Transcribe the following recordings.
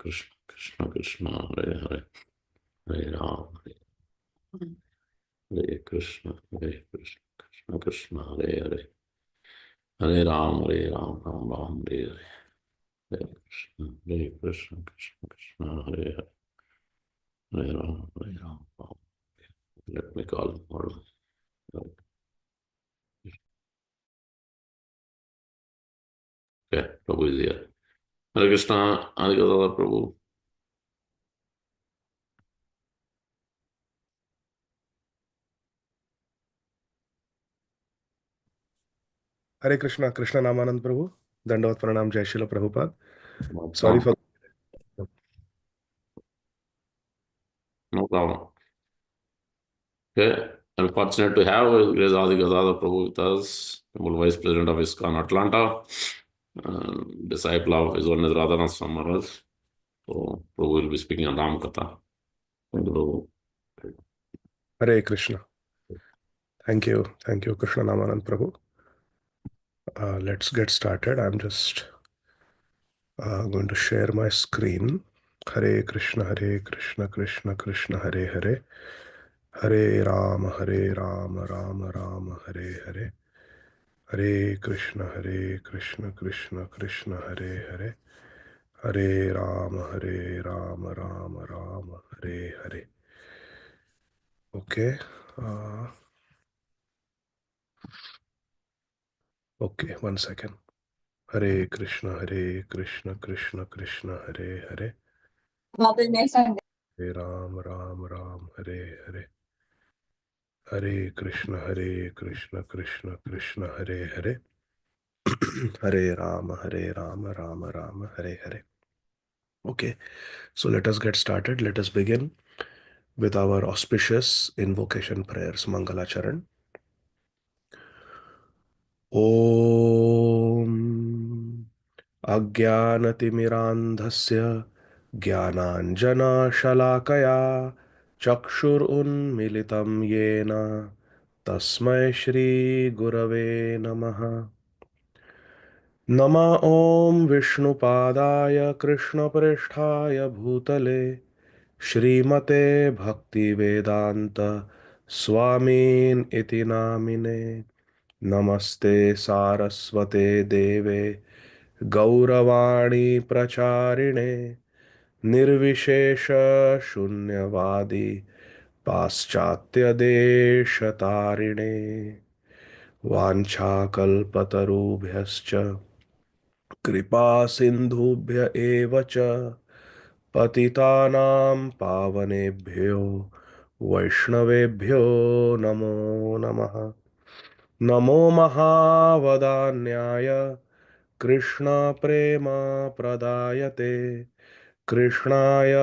Krishna, Krishna Krishna, Hare Hare, Hare Ram, Hare Krishna, Hare Krishna, Krishna Krishna, Hare Hare, Hare Ram, Hare Ram, Ram Ram, Hare Hare, Hare Krishna, Hare Krishna, Krishna Krishna, Hare Hare, Hare Ram, Hare Ram, Ram. Let me call him. Hold on. Okay, Prabhu is here. Hare Krishna, Hare Gadhadar, Prabhu. Hare Krishna Krishna Namananda प्रभु दंडवत प्रणाम जय Srila Prabhupada No sorry problem. For No problem. Okay. I'm fortunate to have Adi Gadhadar Prabhu with us, Vice President of ISKCON Atlanta, disciple of His Holiness Radhanath Swami Maharaj. So Prabhu will be speaking on Ram Katha. Thank you, Prabhu. Hare Krishna thank you Krishna Namananda Prabhu let's get started I am just going to share my screen Hare Krishna Krishna Krishna Hare Hare Hare Ram Ram Ram Hare Hare Hare Krishna Krishna Krishna Hare Hare Hare Ram Ram Ram Hare Hare okay okay one second Hare Krishna Krishna Krishna Hare Hare Hare Ram Ram Hare Hare Hare Krishna Krishna Krishna Hare Hare Hare Ram Ram Ram Hare Hare okay, so let us get started. Let us begin with our auspicious invocation prayers. Mangalacharan. Om अज्ञानतिमिरान्धस्य ज्ञानाञ्जनशलाकया चक्षुरुन्मिलितं येन तस्मै श्रीगुरवे नमः नमः ॐ विष्णुपादाय कृष्णप्रेष्ठाय भूतले श्रीमते भक्तिवेदान्त स्वामीन् इति नामिने नमस्ते सारस्वते देवे गौरवाणी प्रचारिणे निर्विशेष शून्यवादी पाश्चात्य देशतारिणे वाञ्छाकल्पतरुभ्यश्च कृपा सिन्धुभ्य एव च पतितानां पावनेभ्यो वैष्णवेभ्यो नमो नमः नमो महावदान्याय कृष्णप्रेमप्रदायते कृष्णाय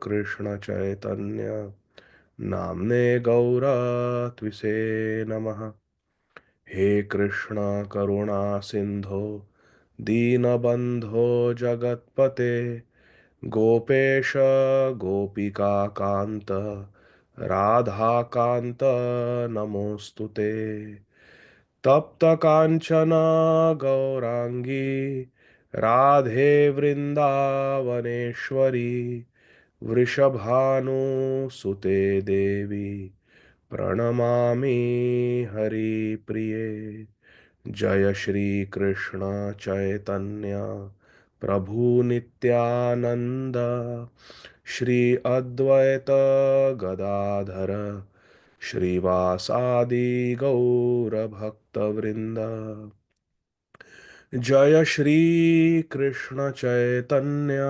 कृष्णचैतन्य नाम्ने गौरत्विषे नमः हे कृष्ण करुणा सिन्धो दीनबन्धो जगत्पते गोपेश गोपिकान्त राधाकान्त नमोऽस्तु ते तप्त कांचन गौरांगी राधे वृंदावनेश्वरी वृषभानुसुते देवी प्रणमामि हरिप्रिये जय श्री कृष्ण चैतन्य प्रभु नित्यानंद श्री अद्वैत गदाधर श्रीवासादि गौरभक्तवृंद जय श्री कृष्ण चैतन्य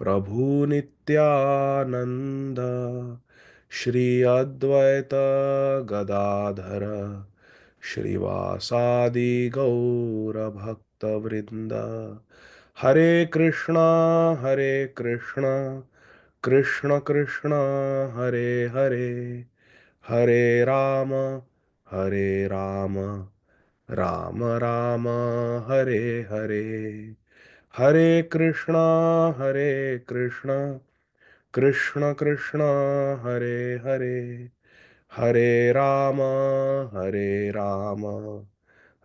प्रभु नित्यानंद श्री अद्वैत गदाधर श्रीवासादि गौरभक्तवृंद हरे कृष्णा कृष्ण कृष्ण हरे हरे हरे राम राम राम हरे हरे हरे कृष्णा कृष्ण कृष्ण हरे हरे हरे राम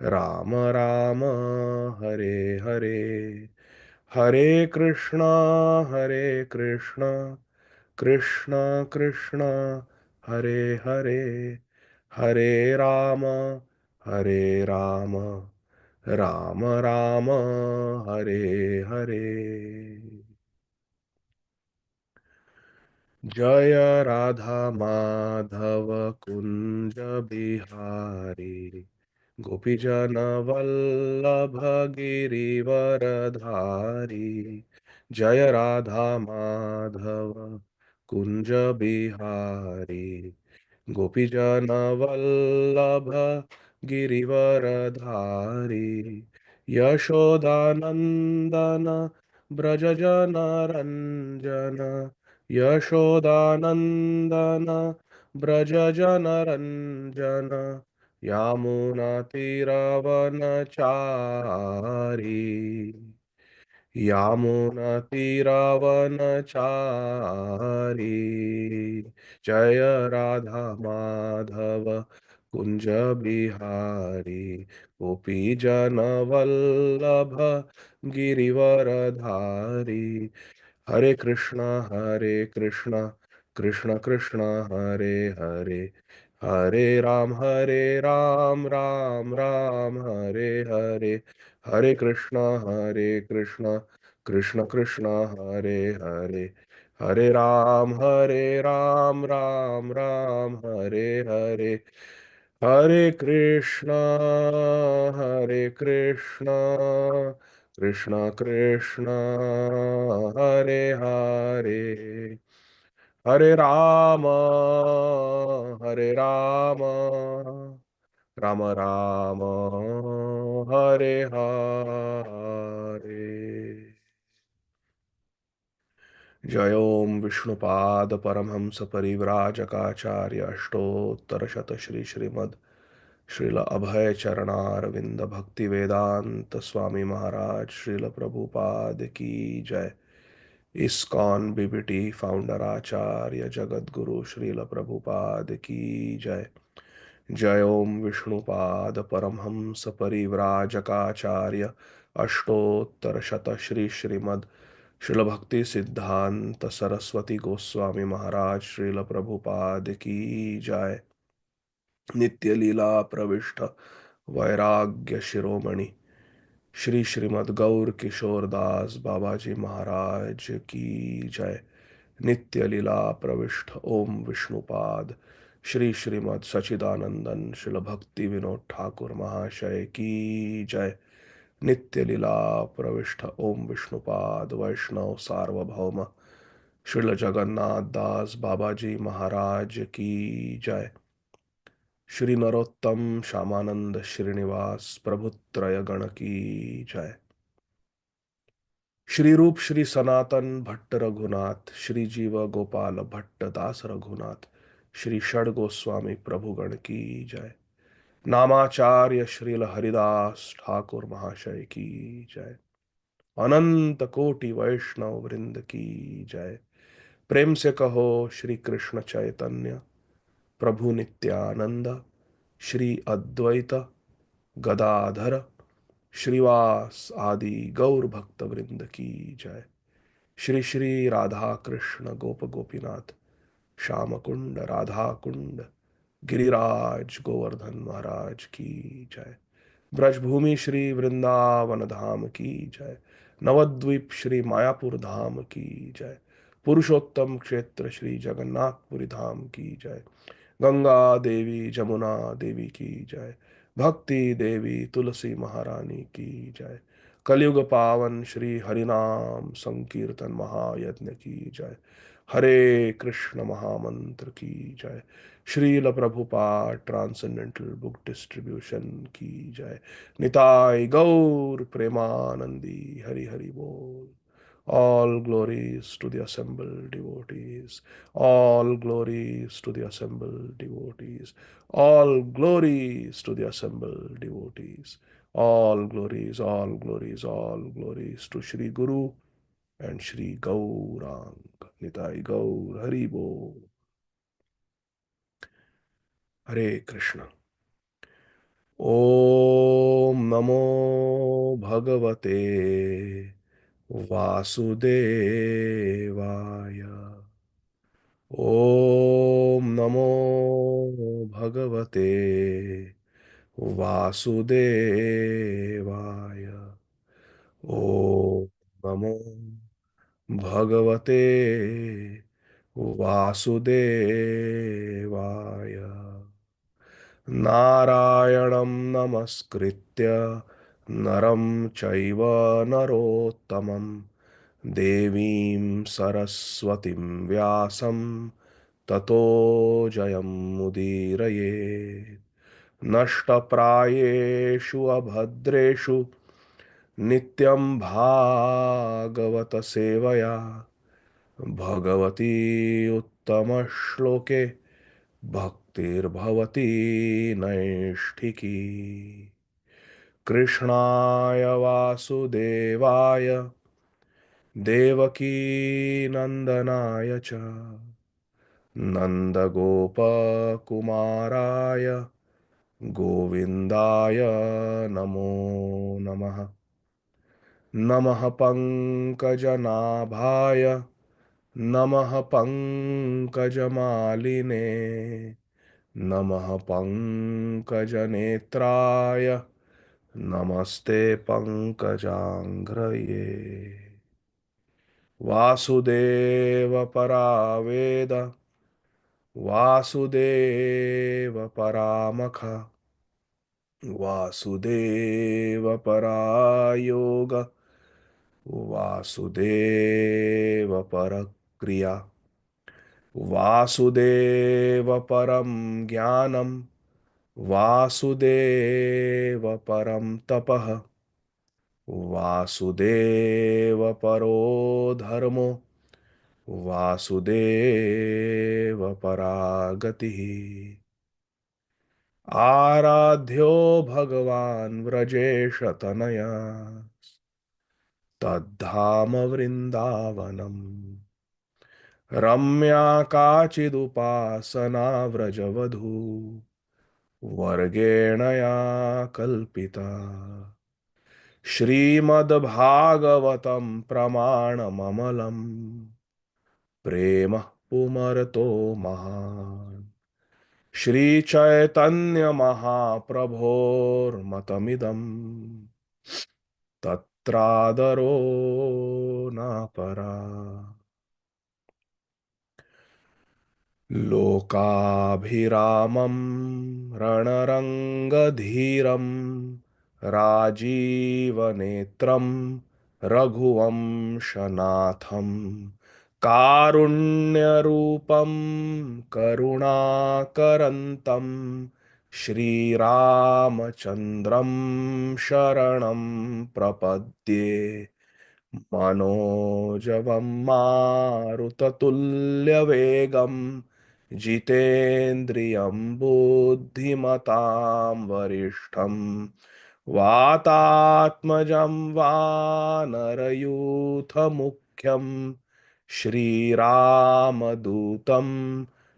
राम राम हरे हरे हरे कृष्णा हरे कृष्णा कृष्णा कृष्णा हरे हरे, हरे राम हरे राम राम राम हरे हरे। जय राधा माधव कुंज बिहारी, गोपीजन वल्लभ गिरिवरधारी। जय राधा माधव कुंज बिहारी, गोपीजन वल्लभ गिरिवरधारी। यशोदानंदन ब्रजजन रंजन, यशोदानंदन ब्रजजन रंजन, यामुनातिरवनचारी, यामुनातिरवनचारी। जय राधा माधव कुंज बिहारी, गोपी जन वल्लभ गिरिवरधारी। हरे कृष्णा कृष्ण कृष्ण हरे हरे, हरे राम राम राम हरे हरे। हरे कृष्णा कृष्ण कृष्ण हरे हरे, हरे राम राम राम हरे हरे। हरे कृष्णा कृष्ण कृष्ण हरे हरे, हरे राम हरे राम राम राम हरे हरे। जय ओम विष्णुपाद परमहंस परिव्राजकाचार्य अष्टोत्तर शत श्री श्रीमद् श्रील अभय चरणारविंद भक्ति वेदांत स्वामी महाराज श्रील प्रभुपाद की जय। इस्कॉन बीबीटी फाउंडर आचार्य जगत गुरु श्रील प्रभुपाद की जय। जय ओम विष्णुपाद परमहंस परिव्राजकाचार्य अष्टोत्तर शत श्री श्रीमद् श्रील भक्ति सिद्धांत सरस्वती गोस्वामी महाराज श्रील प्रभुपाद की जय। नित्य लीला प्रविष्ट वैराग्य शिरोमणि श्री श्रीमद् गौर किशोर दास बाबाजी महाराज की जय। नित्य लीला प्रविष्ट ओम विष्णुपाद श्री श्रीमद् सच्चिदानंदन शिल भक्ति विनोद ठाकुर महाशय की जय। नित्य लीला प्रविष्ट ओम विष्णुपाद वैष्णव सार्वभौम श्रील जगन्नाथ दास बाबाजी महाराज की जय। श्री नरोत्तम श्यामानंद श्रीनिवास प्रभुत्रय गण की जय। श्री रूप श्री सनातन भट्ट रघुनाथ, श्री जीव गोपाल भट्ट दास रघुनाथ, श्री षड गोस्वामी प्रभुगण की जय। नामाचार्य श्रील हरिदास ठाकुर महाशय की जय। अनंत कोटि वैष्णव वृंद की जय। प्रेम से कहो श्री कृष्ण चैतन्य प्रभु नित्यानंद, श्री अद्वैत गदाधर श्रीवास आदि गौर भक्त वृंद की जय। श्री श्री राधा कृष्ण गोप गोपीनाथ श्याम कुंड राधा कुंड गिरिराज गोवर्धन महाराज की जय। ब्रजभूमि श्री वृंदावन धाम की जय। नवद्वीप श्री मायापुर धाम की जय। पुरुषोत्तम क्षेत्र श्री जगन्नाथपुरी धाम की जय। गंगा देवी जमुना देवी की जय। भक्ति देवी तुलसी महारानी की जय। कलयुग पावन श्री हरिनाम संकीर्तन महायज्ञ की जय। हरे कृष्ण महामंत्र की जय। Srila Prabhupada transcendental book distribution की जय। निताय गौर प्रेमानंदी हरि हरि बोल। All glories to the assembled devotees. All glories to the assembled devotees. All glories to the assembled devotees. All glories, all glories to Shri Guru and Shri Gaurang. Nitai Gaur Hari Bol. Hare Krishna. Om Namo Bhagavate वासुदेवाय। ॐ नमो भगवते वासुदेवाय। ॐ नमो भगवते वासुदेवाय। नारायणं नमस्कृत्य नरं चैव नरोत्तमं देवीं सरस्वतीं व्यासं ततो जयमुदीरयेत्। नष्टप्रायेषु अभद्रेषु नित्यं भागवत सेवया भगवती उत्तमश्लोके भक्तिर्भवती नैष्ठिकी। कृष्णाय वासुदेवाय देवकीनन्दनाय च नन्दगोपकुमाराय गोविन्दाय नमो नमः। नमः पङ्कजनाभाय नमः पङ्कजमालिने नमः पङ्कजनेत्राय नमस्ते पङ्कजाङ्घ्रये। वासुदेव वासुदेव परामख वासुदेव परायोग वासुदेव परक्रिया वासुदेव परम ज्ञानम वासुदेव परम तपः वासुदेव परो धर्मो वासुदेव परागतिः। आराध्यो भगवान् व्रजेशतनया तद्धाम वृन्दावनम्। रम्या काचिदुपासना व्रजवधू वर्गेण या कल्पिता। श्रीमद्भागवतं प्रमाणममलं प्रेमः पुमर्तो महान्। श्रीचैतन्यमहाप्रभोर्मतमिदं तत्रादरो न परा। लोकाभिरामं रणरङ्गधीरं राजीवनेत्रं रघुवंशनाथं कारुण्यरूपं करुणाकरन्तं श्रीरामचन्द्रं शरणं प्रपद्ये। मनोजवं मारुततुल्यवेगं जितेन्द्रियं बुद्धिमतां वरिष्ठं वातात्मजं वानरयूथमुख्यं श्रीरामदूतं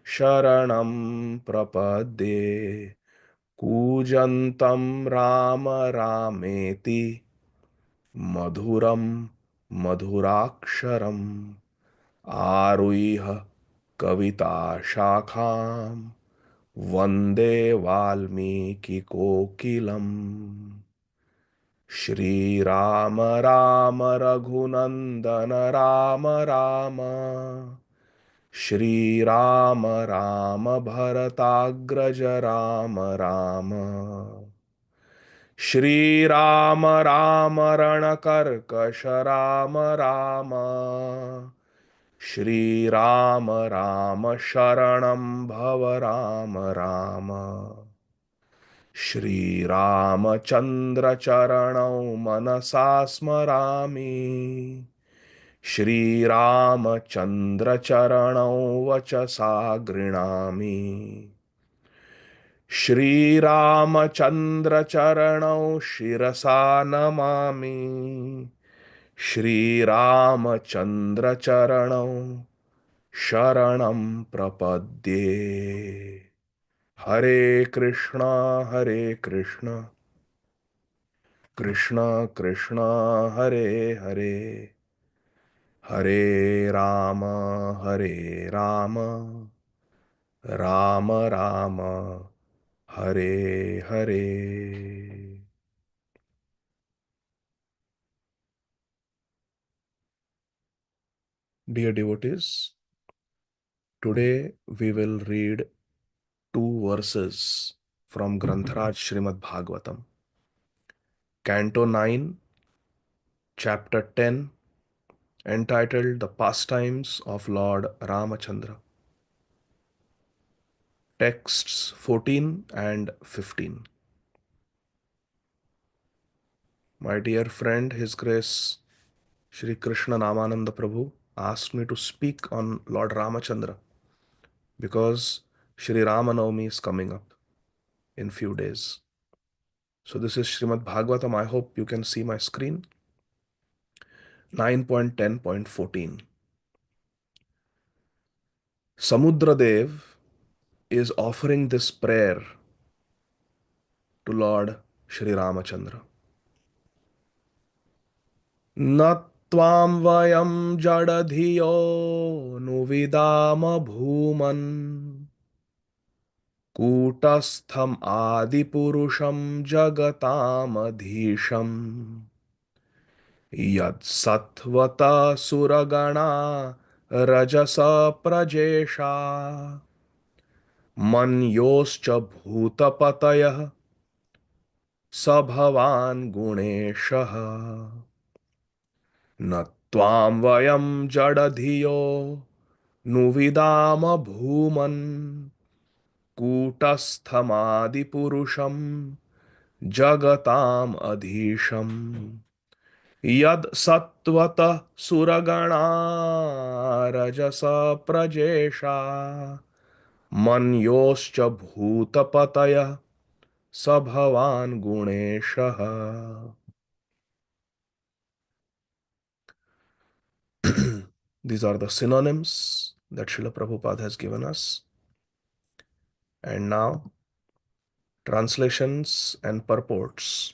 शरणं प्रपद्ये। कूजन्तं राम रामेति मधुरं मधुराक्षरम् आरुह्य कविताशाखां वन्दे वाल्मीकिकोकिलम्। श्रीराम राम रघुनन्दन राम राम श्रीराम राम भरताग्रज राम राम श्रीराम राम रणकर्कश राम राम श्रीराम राम शरणं भव राम राम। श्रीरामचन्द्र चरणौ मनसा स्मरामि श्रीरामचन्द्र चरणौ वचसा गृह्णामि। श्रीरामचन्द्र चरणौ शिरसा नमामि श्रीरामचन्द्र चरणौ शरणं प्रपद्ये। हरे कृष्ण कृष्ण कृष्ण हरे हरे Hare Rama, Hare Rama, Rama Rama, Hare Hare. Dear devotees, today we will read two verses from Grantharaj Srimad Bhagavatam, Canto 9, Chapter 10, entitled The Pastimes of Lord Ramachandra. Texts 14 and 15. My dear friend, His Grace Shri Krishna Namananda Prabhu asked me to speak on Lord Ramachandra because Shri Ramanavami is coming up in few days. So this is Srimad Bhagavatam. I hope you can see my screen. 9.10.14. Samudradev is offering this prayer to Lord Shri Ramachandra. न त्वां वयं जडधियो नुविदाम भूमन् कूटस्थम् आदिपुरुषं जगतामधीशम् यत्सत्त्वतः सुरगणा रजस प्रजेशा मन्योश्च भूतपतयः स भवान् गुणेशः न त्वां वयं जडधियो नुविदाम भूमन् कूटस्थमादिपुरुषं जगताम् अधीशम् यद सत्वतः सुरगणा रजस प्रजेशा मन्योश्च भूतपतयः स भवान् गुणेशः. These are the synonyms that Srila Prabhupada has given us. And now, translations and purports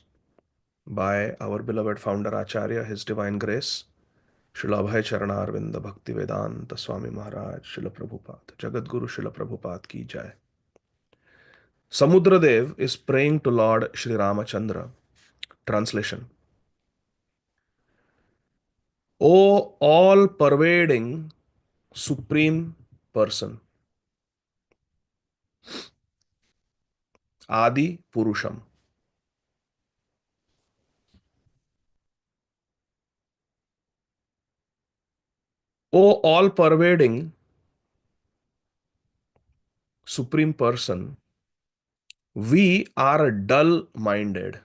by our beloved founder Acharya, His Divine Grace, Srila Abhay Charana Arvinda Bhakti Vedanta Swami Maharaj, Srila Prabhupada, Jagat Guru Srila Prabhupada ki jai. Samudradev is praying to Lord Shri Ramachandra. Translation. O all-pervading Supreme Person, Adi Purusham. O all-pervading Supreme Person, we are dull-minded.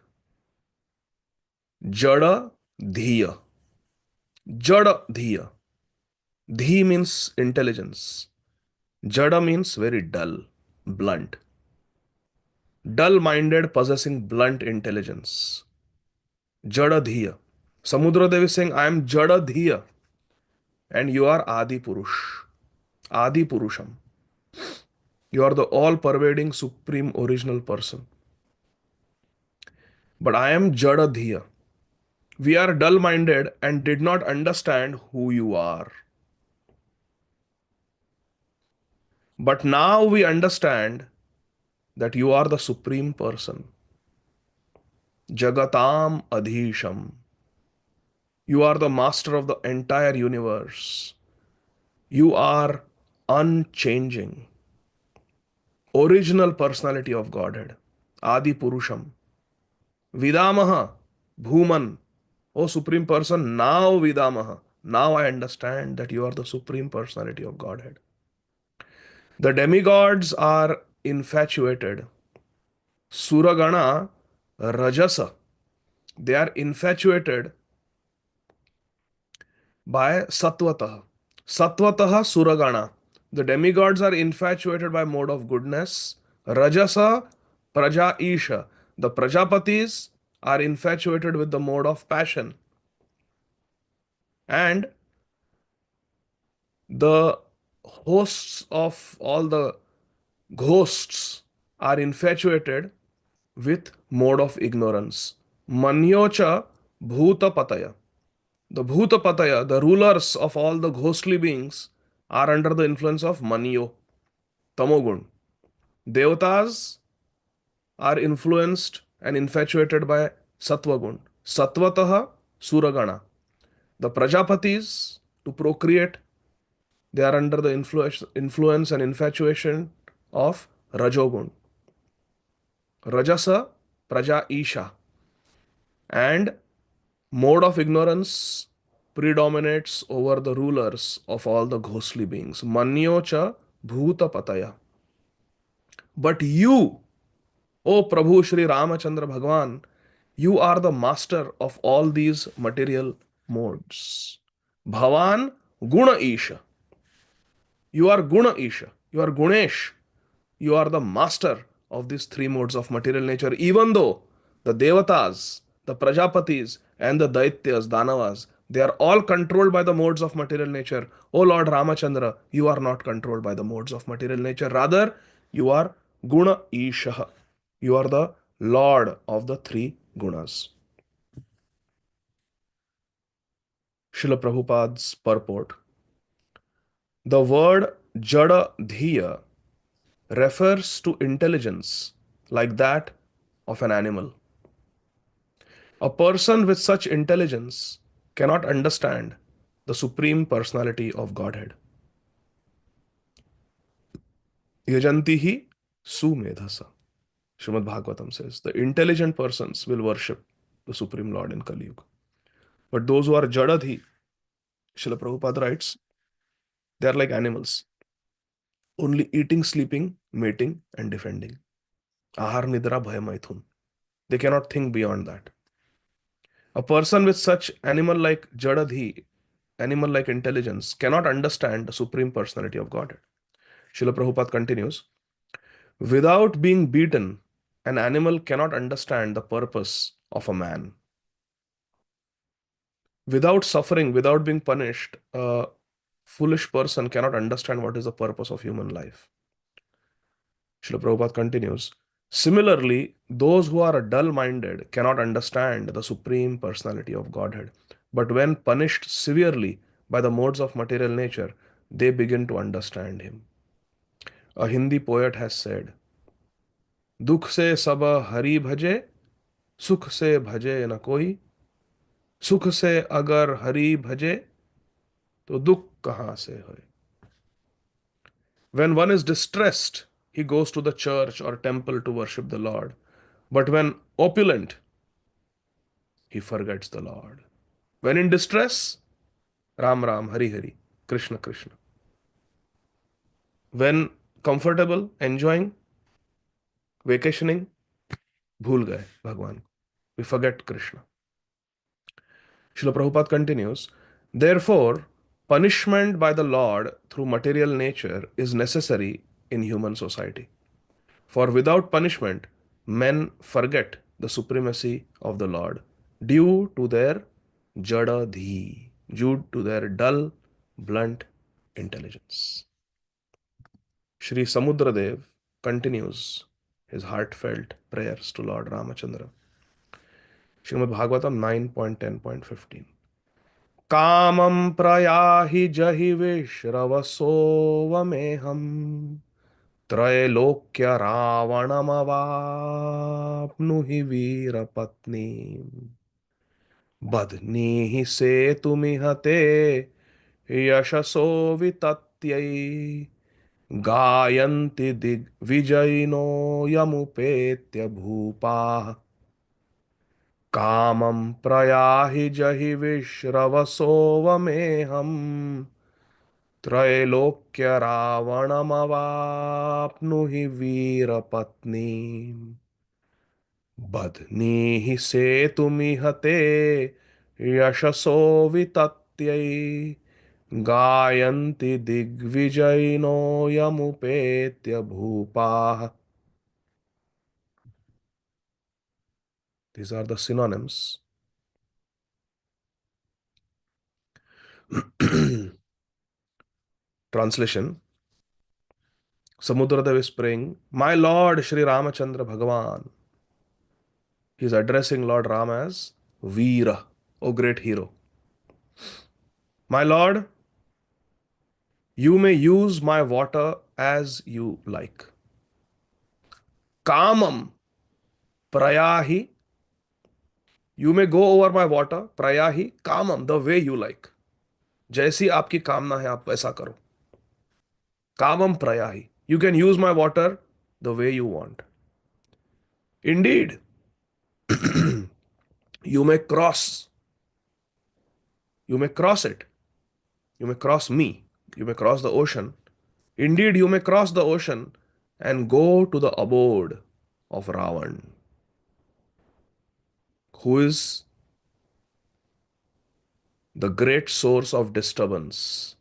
Jada Dhiya. Jada Dhiya. Dhi means intelligence. Jada means very dull, blunt. Dull-minded, possessing blunt intelligence. Jada Dhiya. Samudradev is saying, I am Jada Dhiya. And you are Adi Purush. Adi Purusham. You are the all-pervading supreme original person. But I am Jada Dhiya. We are dull-minded and did not understand who you are. But now we understand that you are the supreme person. Jagatam Adhisham. You are the master of the entire universe. You are unchanging. Original personality of Godhead. Adi Purusham. Vidamaha. Bhuman. O Supreme Person, now Vidamaha. Now I understand that you are the Supreme Personality of Godhead. The demigods are infatuated. Suragana Rajasa. They are infatuated by Satvataha. Satvataha Suragana. The demigods are infatuated by mode of goodness. Rajasa Praja Isha. The Prajapatis are infatuated with the mode of passion. And the hosts of all the ghosts are infatuated with mode of ignorance. Manyocha bhuta pataya. The Bhutapataya, the rulers of all the ghostly beings, are under the influence of Manyo, Tamogun. Devatas are influenced and infatuated by Sattvagun. Sattvataha Suragana. The Prajapatis, to procreate, they are under the influence and infatuation of Rajogun. Rajasa Praja Isha. And mode of ignorance predominates over the rulers of all the ghostly beings. Manyocha Bhuta Pataya. But you, O Prabhu Shri Ramachandra Bhagwan, you are the master of all these material modes. Bhavan Guna Isha. You are Guna Isha. You are Gunesh. You are the master of these three modes of material nature, even though the Devatas, the Prajapatis, and the Daityas, Danavas, they are all controlled by the modes of material nature. O Lord Ramachandra, you are not controlled by the modes of material nature. Rather, you are Guna Isha. You are the Lord of the three gunas. Srila Prabhupada's purport. The word Jada Dhiya refers to intelligence like that of an animal. A person with such intelligence cannot understand the Supreme Personality of Godhead. Yajantihi sumedhasa. Srimad Bhagavatam says, the intelligent persons will worship the Supreme Lord in Kali Yuga. But those who are Jadadhi, Srila Prabhupada writes, they are like animals, only eating, sleeping, mating, and defending. Ahar nidra bhaya maithun. They cannot think beyond that. A person with such animal-like Jadadhi, animal-like intelligence, cannot understand the Supreme Personality of Godhead. Srila Prabhupada continues, without being beaten, an animal cannot understand the purpose of a man. Without suffering, without being punished, a foolish person cannot understand what is the purpose of human life. Srila Prabhupada continues, similarly, those who are dull-minded cannot understand the Supreme Personality of Godhead. But when punished severely by the modes of material nature, they begin to understand Him. A Hindi poet has said, दुख से सब हरि भजे सुख से भजे न कोई सुख से अगर हरि भजे तो दुख कहाँ से होए. When one is distressed, he goes to the church or temple to worship the Lord. But when opulent, he forgets the Lord. When in distress, Ram Ram, Hari Hari, Krishna Krishna. When comfortable, enjoying, vacationing, भूल गए भगवान. We forget Krishna. Srila Prabhupada continues, therefore, punishment by the Lord through material nature is necessary in human society. For without punishment, men forget the supremacy of the Lord due to their jadadhi, due to their dull, blunt intelligence. Shri Samudradev continues his heartfelt prayers to Lord Ramachandra. Srimad Bhagavatam 9.10.15. कामं प्रयाहि जहि विश्रवसोऽवमेहम् त्रैलोक्य रावणमवाप्नुहि वीरपत्नीम् बध्नीहि सेतुमिह ते यशसो वितत्यै गायन्ति दिग्विजयिनो यमुपेत्य भूपाः कामं प्रयाहि जहि विश्रवसोऽवमेहम् त्रैलोक्य रावणमवाप्नुहि वीरपत्नीम् बध्नीहि सेतुमिह ते यशसो वितत्यै गायन्ति दिग्विजयिनो यमुपेत्य भूपाः. These are the synonyms. Translation. Samudradev is praying, my Lord Shri Ramachandra Bhagavan. He is addressing Lord Ram as Veera, O great hero. My lord, you may use my water as you like. Kamam prayahi. You may go over my water. Prayahi. Kamam. The way you like. जैसी आपकी कामना है आप वैसा करो. Kamam prayahi. You can use my water the way you want. Indeed, you may cross. You may cross it. You may cross me. You may cross the ocean. Indeed, you may cross the ocean and go to the abode of Ravan, who is the great source of disturbance,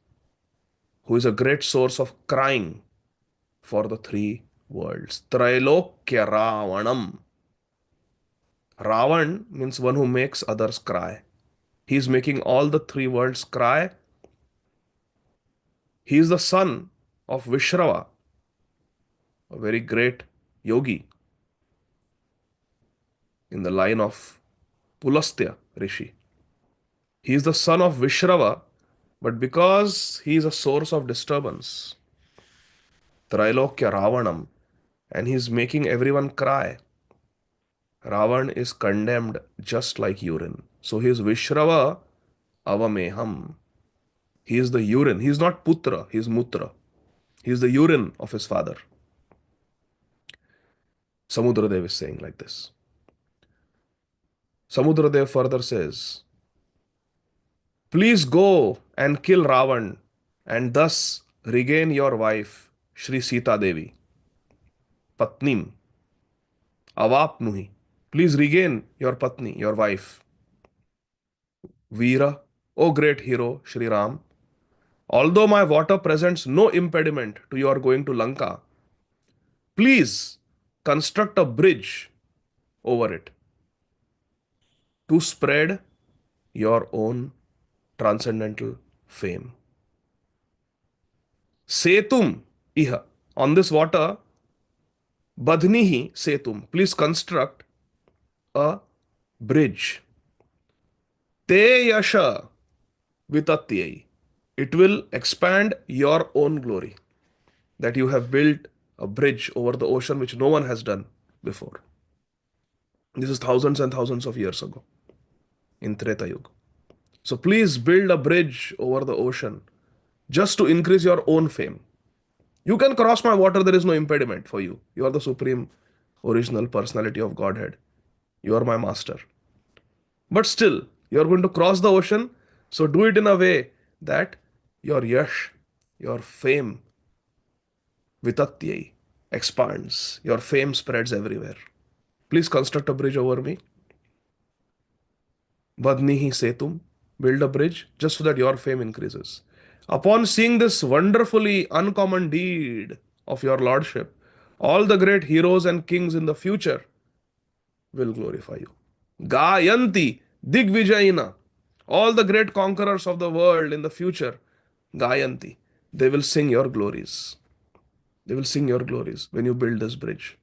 who is a great source of crying for the three worlds. Trailokya Ravanam. Ravan means one who makes others cry. He is making all the three worlds cry. He is the son of Vishrava, a very great yogi in the line of Pulastya Rishi. He is the son of Vishrava, but because he is a source of disturbance, Trailokya Ravanam, and he is making everyone cry. Ravan is condemned just like urine. So he is Vishrava Avameham. He is the urine. He is not Putra, he is Mutra. He is the urine of his father. Samudradev is saying like this. Samudradev further says, please go and kill Ravan and thus regain your wife, Shri Sita Devi. Patnim. Avapnuhi. Please regain your Patni, your wife. Veera. O great hero, Shri Ram. Although my water presents no impediment to your going to Lanka, please construct a bridge over it to spread your own transcendental fame. Setum iha. On this water, Badhnihi Setum. Please construct a bridge. Te yasha vitatyai. It will expand your own glory that you have built a bridge over the ocean which no one has done before. This is thousands and thousands of years ago in Treta Yuga. So please build a bridge over the ocean just to increase your own fame. You can cross my water, there is no impediment for you. You are the supreme original personality of Godhead. You are my master. But still, you are going to cross the ocean, so do it in a way that your yash, your fame, vitatyai, expands. Your fame spreads everywhere. Please construct a bridge over me. Vadnihi Setum. Build a bridge just so that your fame increases. Upon seeing this wonderfully uncommon deed of your lordship, all the great heroes and kings in the future will glorify you. Gayanti Digvijayina. All the great conquerors of the world in the future, Gayanti, they will sing your glories. They will sing your glories when you build this bridge.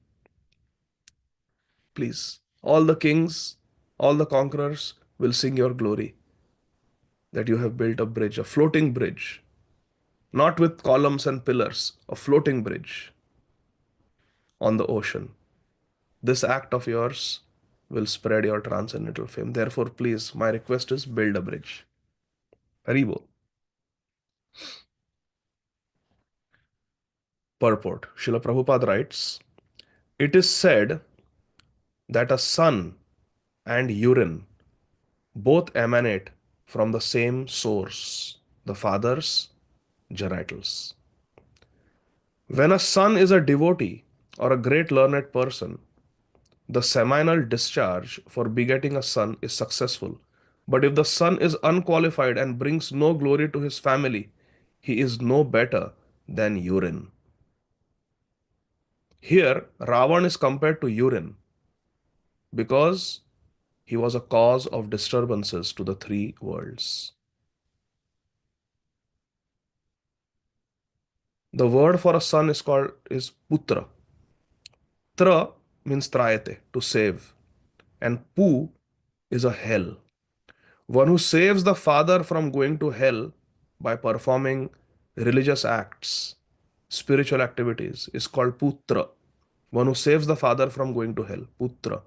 Please, all the kings, all the conquerors will sing your glory that you have built a bridge, a floating bridge, not with columns and pillars, a floating bridge on the ocean. This act of yours will spread your transcendental fame. Therefore, please, my request is build a bridge. Haribol. Purport. Srila Prabhupada writes, it is said that a sun and urine both emanate from the same source, the father's genitals. When a son is a devotee or a great learned person, the seminal discharge for begetting a son is successful. But if the son is unqualified and brings no glory to his family, he is no better than urine. Here, Ravan is compared to urine because he was a cause of disturbances to the three worlds. The word for a son is putra. Tra means trayate, to save, and pu is a hell. One who saves the father from going to hell by performing religious acts, spiritual activities, is called putra. One who saves the father from going to hell, putra.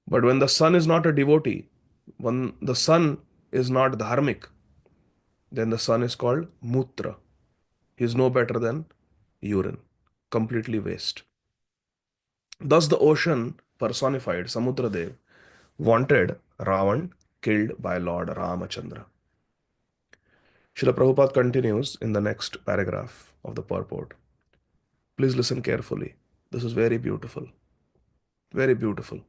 But when the son is not a devotee, when the son is not dharmic, then the son is called mutra. He is no better than urine, completely waste. Thus, the ocean personified, Samudradev, wanted Ravan killed by Lord Ramachandra. Srila Prabhupada continues in the next paragraph of the purport. Please listen carefully. This is very beautiful. Very beautiful.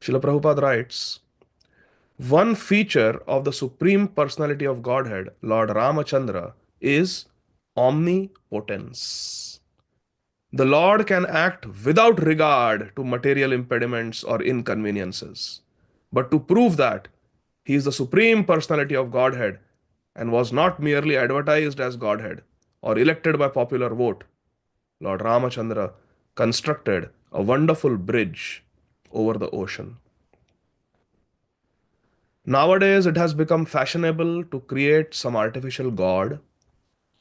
Srila Prabhupada writes, one feature of the Supreme Personality of Godhead, Lord Ramachandra, is omnipotence. The Lord can act without regard to material impediments or inconveniences. But to prove that He is the Supreme Personality of Godhead and was not merely advertised as Godhead or elected by popular vote, Lord Ramachandra constructed a wonderful bridge over the ocean. Nowadays, it has become fashionable to create some artificial god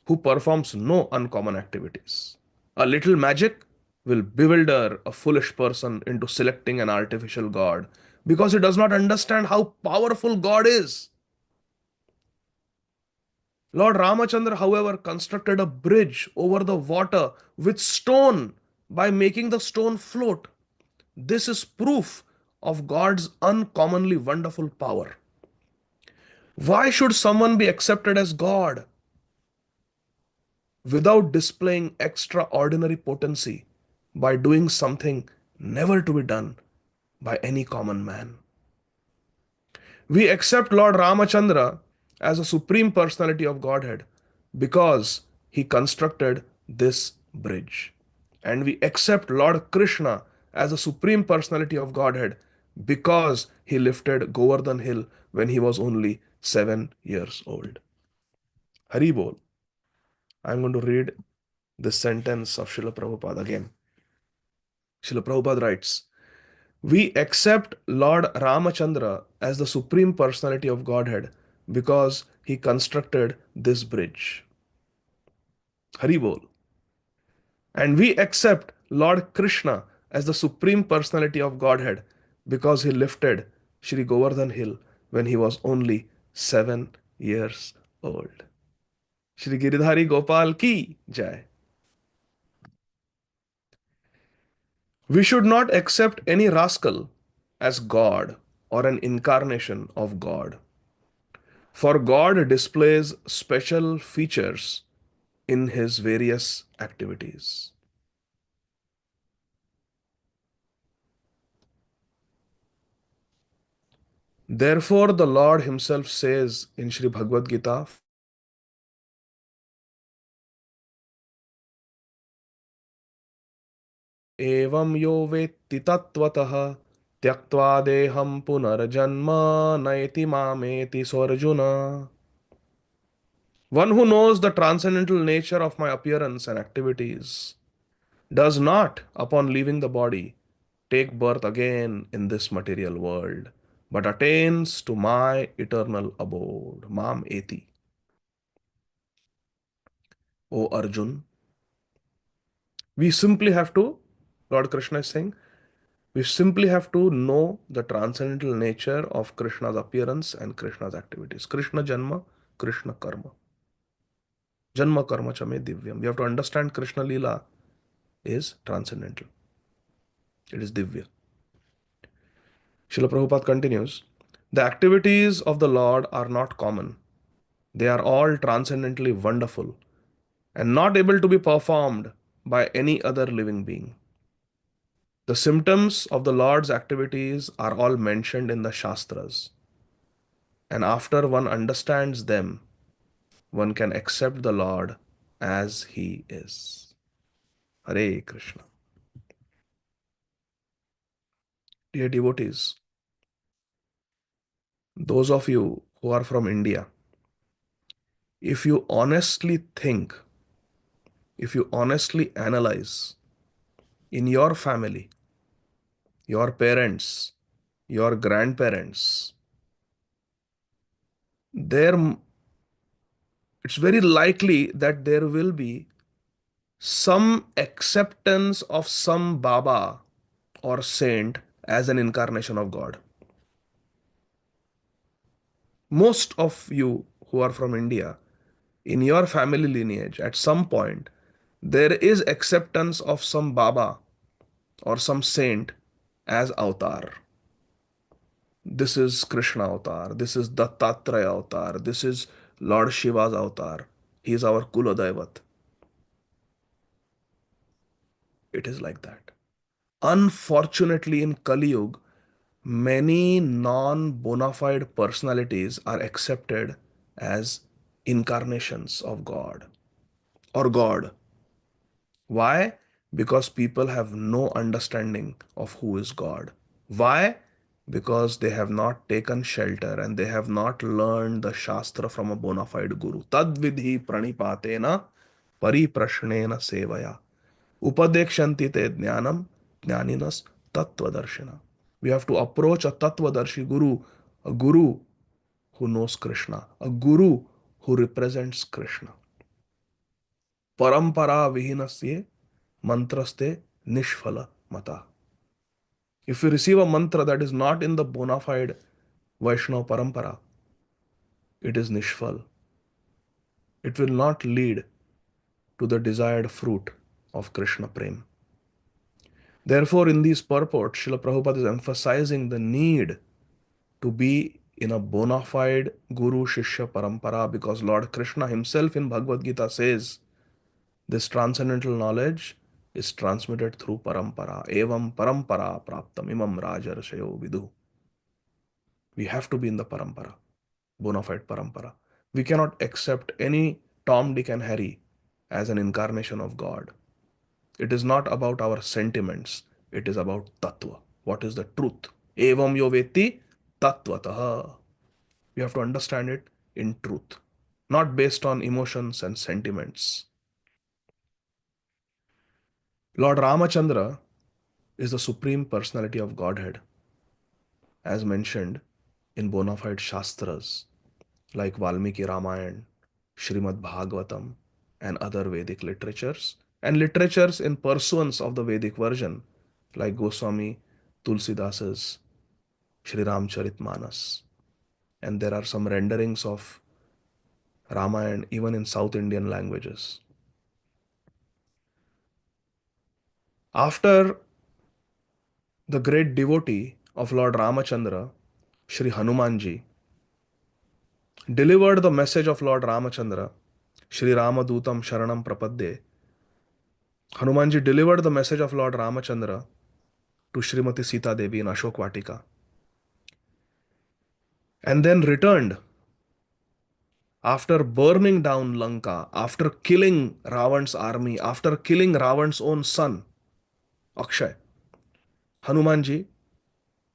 who performs no uncommon activities. A little magic will bewilder a foolish person into selecting an artificial god because he does not understand how powerful God is. Lord Ramachandra, however, constructed a bridge over the water with stone by making the stone float. This is proof of God's uncommonly wonderful power. Why should someone be accepted as God without displaying extraordinary potency by doing something never to be done by any common man? We accept Lord Ramachandra as a supreme personality of Godhead because he constructed this bridge. And we accept Lord Krishna as a supreme personality of Godhead because he lifted Govardhan Hill when he was only 7 years old. Hari Bol. I'm going to read this sentence of Srila Prabhupada again. Srila Prabhupada writes, we accept Lord Ramachandra as the Supreme Personality of Godhead because he constructed this bridge. Hari Bol. And we accept Lord Krishna as the Supreme Personality of Godhead because he lifted Shri Govardhan Hill when he was only 7 years old. Shri Giridhari Gopal ki jai. We should not accept any rascal as God or an incarnation of God. For God displays special features in his various activities. Therefore, the Lord himself says in Sri Bhagavad Gita, एवं यो वेत्ति तत्त्वतः त्यक्त्वा देहं पुनर्जन्म नयति मामेति सोऽर्जुन. One who knows the transcendental nature of my appearance and activities does not, upon leaving the body, take birth again in this material world, but attains to my eternal abode. Mam eti. O Arjun, we simply have to, Lord Krishna is saying, we simply have to know the transcendental nature of Krishna's appearance and Krishna's activities. Krishna Janma, Krishna Karma. Janma Karma Chame Divyam. We have to understand Krishna Leela is transcendental. It is Divya. Srila Prabhupada continues, the activities of the Lord are not common. They are all transcendently wonderful and not able to be performed by any other living being. The symptoms of the Lord's activities are all mentioned in the Shastras, and after one understands them, one can accept the Lord as he is. Hare Krishna. Dear devotees, those of you who are from India, if you honestly think, if you honestly analyze in your family, your parents, your grandparents, there it's very likely that there will be some acceptance of some Baba or saint as an incarnation of God. Most of you who are from India, in your family lineage, at some point, there is acceptance of some Baba or some saint as avatar. This is Krishna avatar, this is Dattatreya avatar, this is Lord Shiva's avatar. He is our Kuladaivat. It is like that. Unfortunately, in Kali Yuga, many non bona fide personalities are accepted as incarnations of God or God. Why? Because people have no understanding of who is God. Why? Because they have not taken shelter and they have not learned the Shastra from a bona fide guru. Tadvidhi pranipatena pariprashnena sevaya. Upadekshanti te jnanam jnaninas tattvadarshina. We have to approach a tattvadarshi guru, a guru who knows Krishna, a guru who represents Krishna. Parampara vihinasye mantraste nishphala mata. If you receive a mantra that is not in the bona fide Vaishnava parampara, it is nishphal. It will not lead to the desired fruit of Krishna Prem. Therefore, in these purports, Srila Prabhupada is emphasizing the need to be in a bona fide Guru Shishya Parampara, because Lord Krishna himself in Bhagavad Gita says this transcendental knowledge is transmitted through Parampara. Evam Parampara Praptam Imam Rajarshayo Vidu. We have to be in the Parampara, bona fide Parampara. We cannot accept any Tom, Dick, and Harry as an incarnation of God. It is not about our sentiments, it is about Tattva. What is the truth? Evam yo veti tattvataha. We have to understand it in truth, not based on emotions and sentiments. Lord Ramachandra is the Supreme Personality of Godhead, as mentioned in bona fide Shastras like Valmiki Ramayana, Srimad Bhagavatam, and other Vedic literatures, and literatures in pursuance of the Vedic version like Goswami Tulsidasa's Sri Ramcharitmanas. And there are some renderings of Ramayana even in South Indian languages. After the great devotee of Lord Ramachandra, Sri Hanumanji, delivered the message of Lord Ramachandra, Sri Ramadutam Sharanam Prapadde. Hanumanji delivered the message of Lord Ramachandra to Srimati Sita Devi in Ashok Vatika, and then returned after burning down Lanka, after killing Ravan's army, after killing Ravan's own son, Akshay. Hanumanji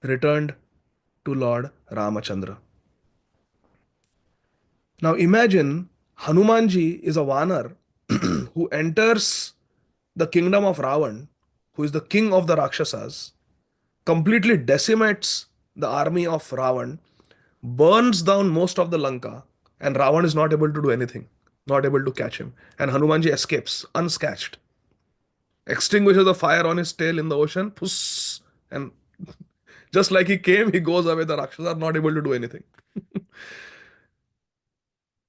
returned to Lord Ramachandra. Now imagine Hanumanji is a Vanar who enters the kingdom of Ravan, who is the king of the Rakshasas, completely decimates the army of Ravan, burns down most of the Lanka, and Ravan is not able to do anything, not able to catch him. And Hanumanji escapes unscathed, extinguishes the fire on his tail in the ocean, puss, and just like he came, he goes away. The Rakshasas are not able to do anything.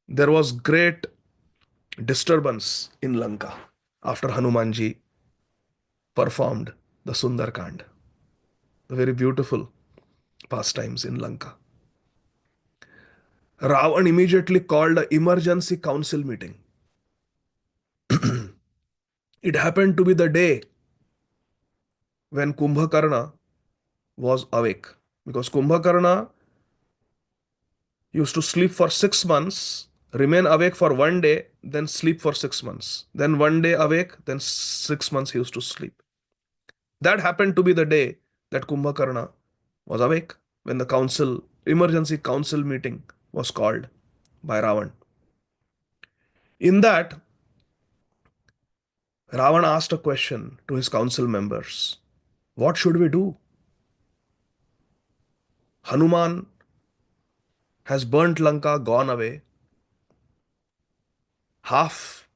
There was great disturbance in Lanka after Hanumanji performed the Sundarkand, the very beautiful pastimes in Lanka. Ravan immediately called an emergency council meeting. It happened to be the day when Kumbhakarna was awake, because Kumbhakarna used to sleep for 6 months, remain awake for one day, then sleep for 6 months. Then one day awake, then 6 months he used to sleep. That happened to be the day that Kumbhakarna was awake when the emergency council meeting was called by Ravan. In that, Ravan asked a question to his council members. What should we do? Hanuman has burnt Lanka, gone away. Half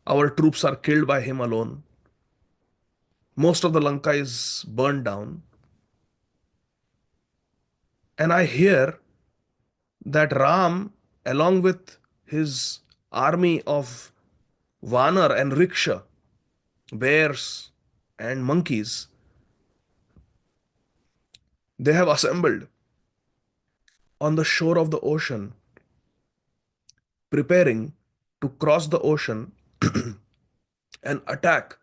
our troops are killed by him alone. Most of the Lanka is burned down. And I hear that Ram, along with his army of Vanar and Riksha, bears and monkeys, they have assembled on the shore of the ocean, preparing to cross the ocean and attack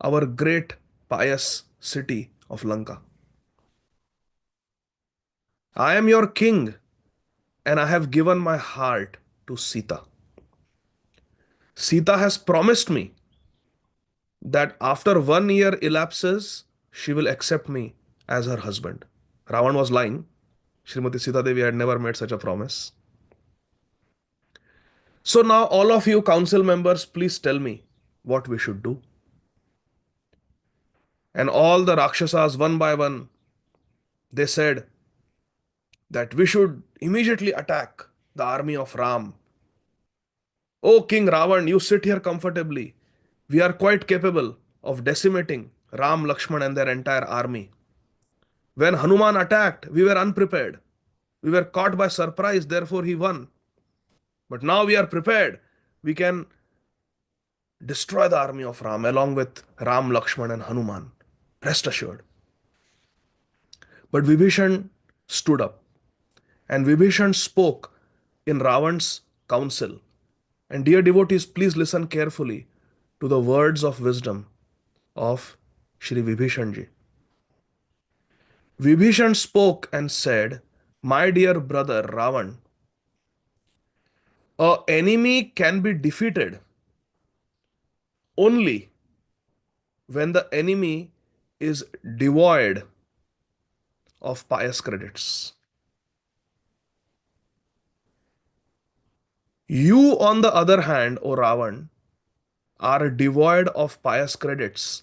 our great pious city of Lanka. I am your king, and I have given my heart to Sita. Sita has promised me that after 1 year elapses, she will accept me as her husband. Ravan was lying. Srimati Sita Devi had never made such a promise. So now, all of you council members, please tell me what we should do. And all the Rakshasas, one by one, they said that we should immediately attack the army of Ram. Oh, King Ravan, you sit here comfortably. We are quite capable of decimating Ram, Lakshman, and their entire army. When Hanuman attacked, we were unprepared. We were caught by surprise, therefore he won. But now we are prepared. We can destroy the army of Ram along with Ram, Lakshman, and Hanuman. Rest assured. But Vibhishan stood up, and Vibhishan spoke in Ravan's council. And dear devotees, please listen carefully to the words of wisdom of Shri Vibhishanji. Vibhishan spoke and said, my dear brother Ravan, a enemy can be defeated only when the enemy is devoid of pious credits. You, on the other hand, O Ravan, are devoid of pious credits,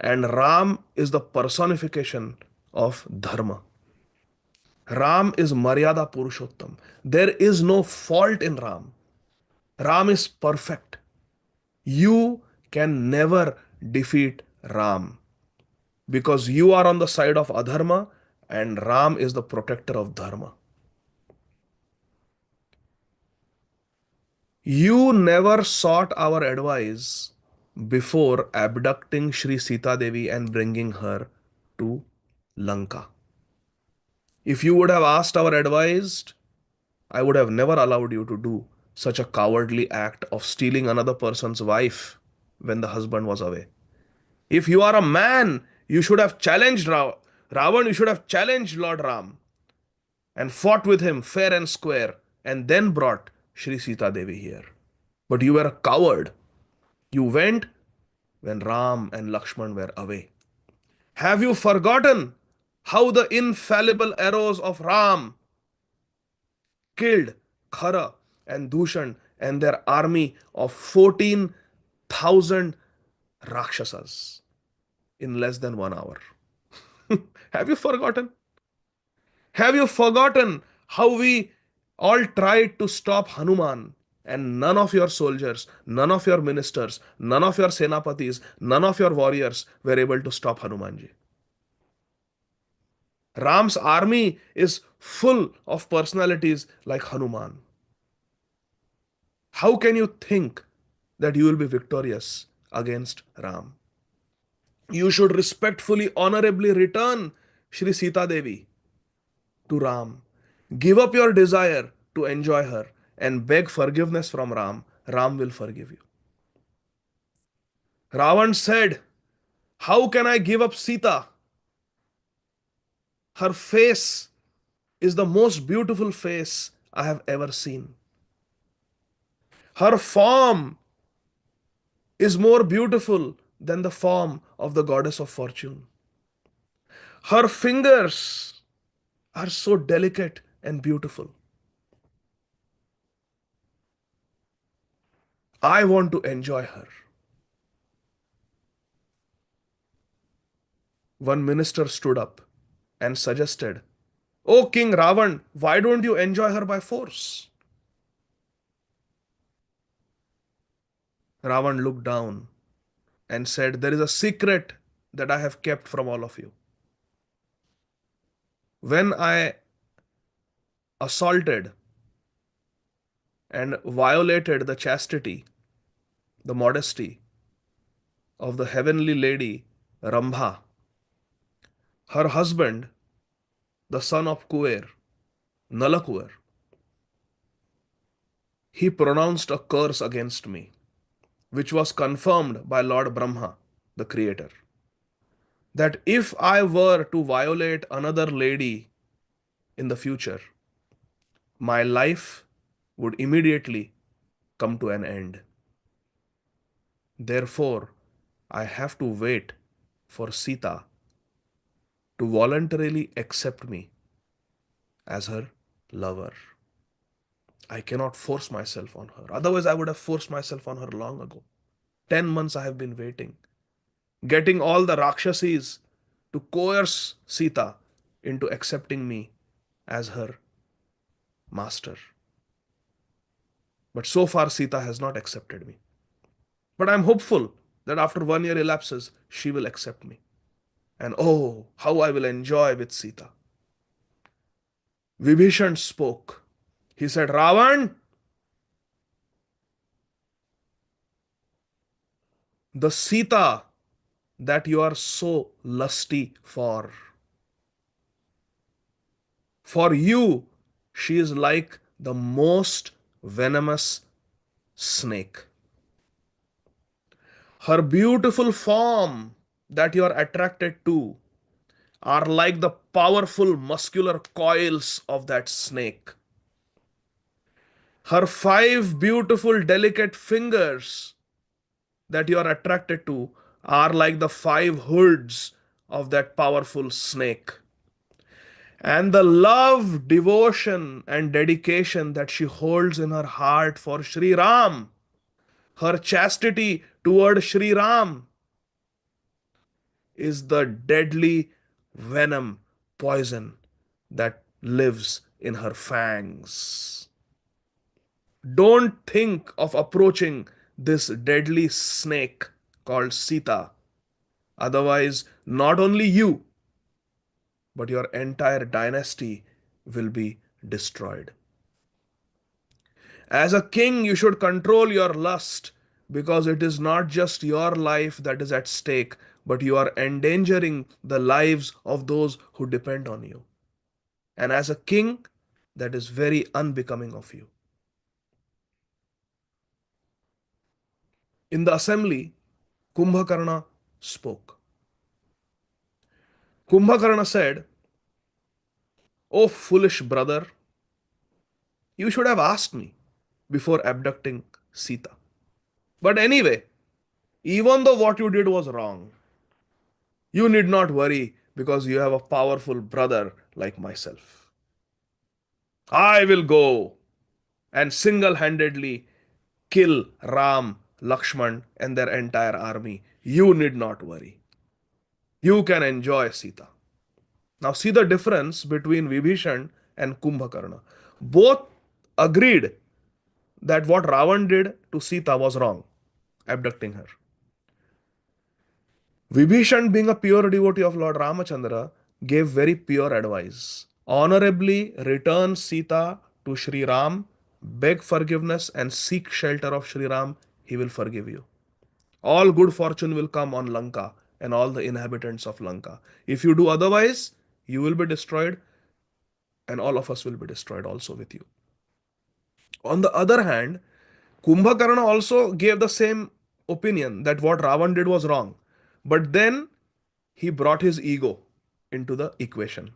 and Ram is the personification of Dharma. Ram is Maryada Purushottam. There is no fault in Ram. Ram is perfect. You can never defeat Ram because you are on the side of Adharma and Ram is the protector of Dharma. You never sought our advice before abducting Sri Sita Devi and bringing her to Lanka. If you would have asked our advice, I would have never allowed you to do such a cowardly act of stealing another person's wife when the husband was away. If you are a man, you should have challenged Ravan, you should have challenged Lord Ram and fought with him fair and square and then brought Sri Sita Devi here. But you were a coward. You went when Ram and Lakshman were away. Have you forgotten how the infallible arrows of Ram killed Khara and Dushan and their army of 14,000 Rakshasas in less than 1 hour? Have you forgotten? Have you forgotten how we all tried to stop Hanuman and none of your soldiers, none of your ministers, none of your senapatis, none of your warriors were able to stop Hanumanji? Ram's army is full of personalities like Hanuman. How can you think that you will be victorious against Ram? You should respectfully, honorably return Shri Sita Devi to Ram. Give up your desire to enjoy her and beg forgiveness from Ram. Ram will forgive you. Ravan said, how can I give up Sita? Her face is the most beautiful face I have ever seen. Her form is more beautiful than the form of the goddess of fortune. Her fingers are so delicate and beautiful. I want to enjoy her. One minister stood up and suggested O King Ravan, why don't you enjoy her by force? Ravan looked down and said, there is a secret that I have kept from all of you. When I assaulted and violated the chastity, the modesty of the heavenly lady Rambha, her husband, the son of Kuer, Nalakuer, he pronounced a curse against me, which was confirmed by Lord Brahma, the creator, that if I were to violate another lady in the future, my life would immediately come to an end. Therefore, I have to wait for Sita to voluntarily accept me as her lover. I cannot force myself on her. Otherwise, I would have forced myself on her long ago. 10 months I have been waiting, getting all the Rakshasis to coerce Sita into accepting me as her master. But so far, Sita has not accepted me. But I'm hopeful that after 1 year elapses, she will accept me. And oh, how I will enjoy with Sita. Vibhishan spoke. He said, Ravan, the Sita that you are so lusty for you, she is like the most venomous snake. Her beautiful form that you are attracted to are like the powerful muscular coils of that snake. Her 5 beautiful, delicate fingers that you are attracted to are like the 5 hoods of that powerful snake. And the love, devotion, and dedication that she holds in her heart for Sri Ram, her chastity toward Sri Ram, is the deadly venom, poison that lives in her fangs. Don't think of approaching this deadly snake called Sita. Otherwise, not only you, but your entire dynasty will be destroyed. As a king, you should control your lust because it is not just your life that is at stake, but you are endangering the lives of those who depend on you. And as a king, that is very unbecoming of you. In the assembly, Kumbhakarna spoke. Kumbhakarna said, "O foolish brother, you should have asked me before abducting Sita. But anyway, even though what you did was wrong, you need not worry because you have a powerful brother like myself. I will go and single handedly kill Ram, Lakshman, and their entire army. You need not worry. You can enjoy Sita." Now, see the difference between Vibhishan and Kumbhakarna. Both agreed that what Ravan did to Sita was wrong, abducting her. Vibhishan, being a pure devotee of Lord Ramachandra, gave very pure advice. Honorably return Sita to Sri Ram, beg forgiveness, and seek shelter of Sri Ram. He will forgive you. All good fortune will come on Lanka and all the inhabitants of Lanka. If you do otherwise, you will be destroyed, and all of us will be destroyed also with you. On the other hand, Kumbhakarna also gave the same opinion that what Ravan did was wrong. But then he brought his ego into the equation.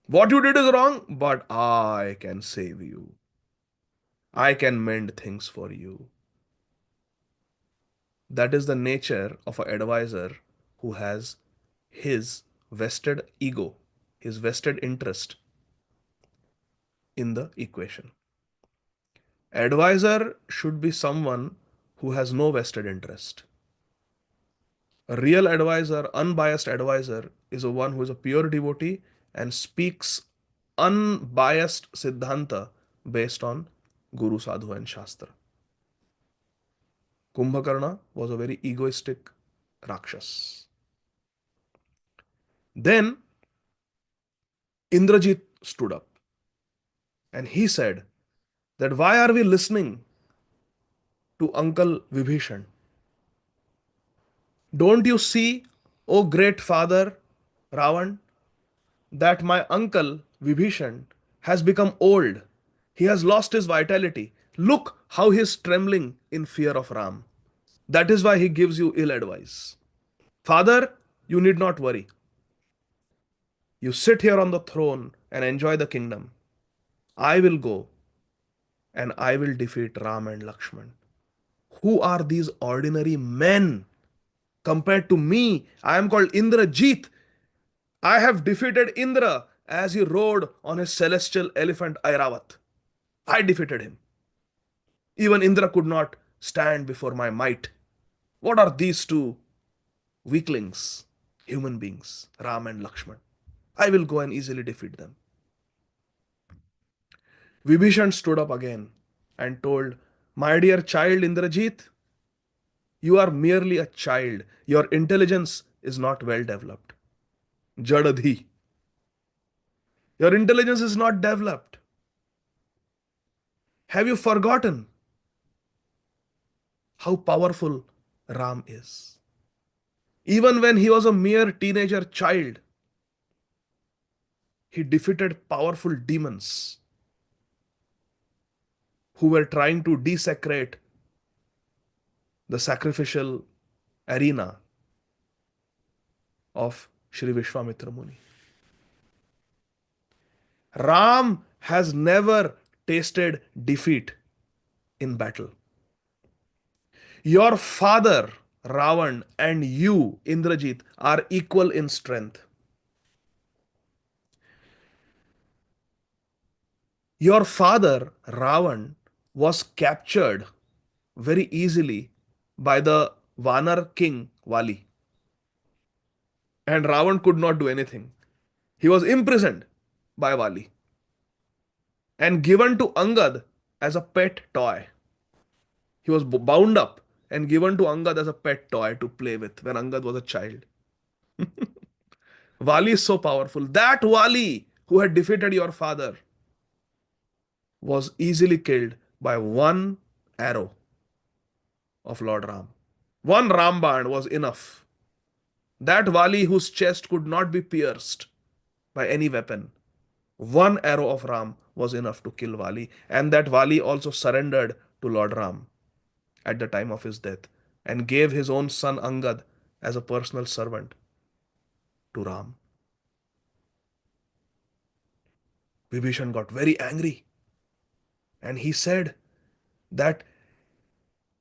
What you did is wrong, but I can save you. I can mend things for you. That is the nature of an advisor who has his vested ego, his vested interest in the equation. Advisor should be someone who has no vested interest. A real advisor, unbiased advisor, is a one who is a pure devotee and speaks unbiased Siddhanta based on Guru, Sadhu, and Shastra. Kumbhakarna was a very egoistic Rakshas. Then Indrajit stood up and he said that why are we listening to Uncle Vibhishan? Don't you see, O great father Ravan, that my uncle Vibhishan has become old? He has lost his vitality. Look how he is trembling in fear of Ram. That is why he gives you ill advice. Father, you need not worry. You sit here on the throne and enjoy the kingdom. I will go and I will defeat Ram and Lakshman. Who are these ordinary men compared to me? I am called Indrajit. I have defeated Indra as he rode on his celestial elephant Airavat. I defeated him. Even Indra could not stand before my might. What are these two weaklings, human beings, Ram and Lakshman? I will go and easily defeat them. Vibhishan stood up again and told, my dear child Indrajit, you are merely a child. Your intelligence is not well developed. Jadadhi. Your intelligence is not developed. Have you forgotten how powerful Ram is? Even when he was a mere teenager child, he defeated powerful demons who were trying to desecrate the sacrificial arena of Shri Vishwamitra Muni. Ram has never tasted defeat in battle. Your father, Ravan, and you, Indrajit, are equal in strength. Your father, Ravan, was captured very easily by the Vanar king, Vali. And Ravan could not do anything. He was imprisoned by Vali and given to Angad as a pet toy. He was bound up and given to Angad as a pet toy to play with when Angad was a child. Vali is so powerful. That Vali who had defeated your father was easily killed by one arrow of Lord Ram. One Ramban was enough. That Vali whose chest could not be pierced by any weapon, one arrow of Ram was enough to kill Vali. And that Vali also surrendered to Lord Ram at the time of his death and gave his own son Angad as a personal servant to Ram. Vibhishan got very angry and he said that,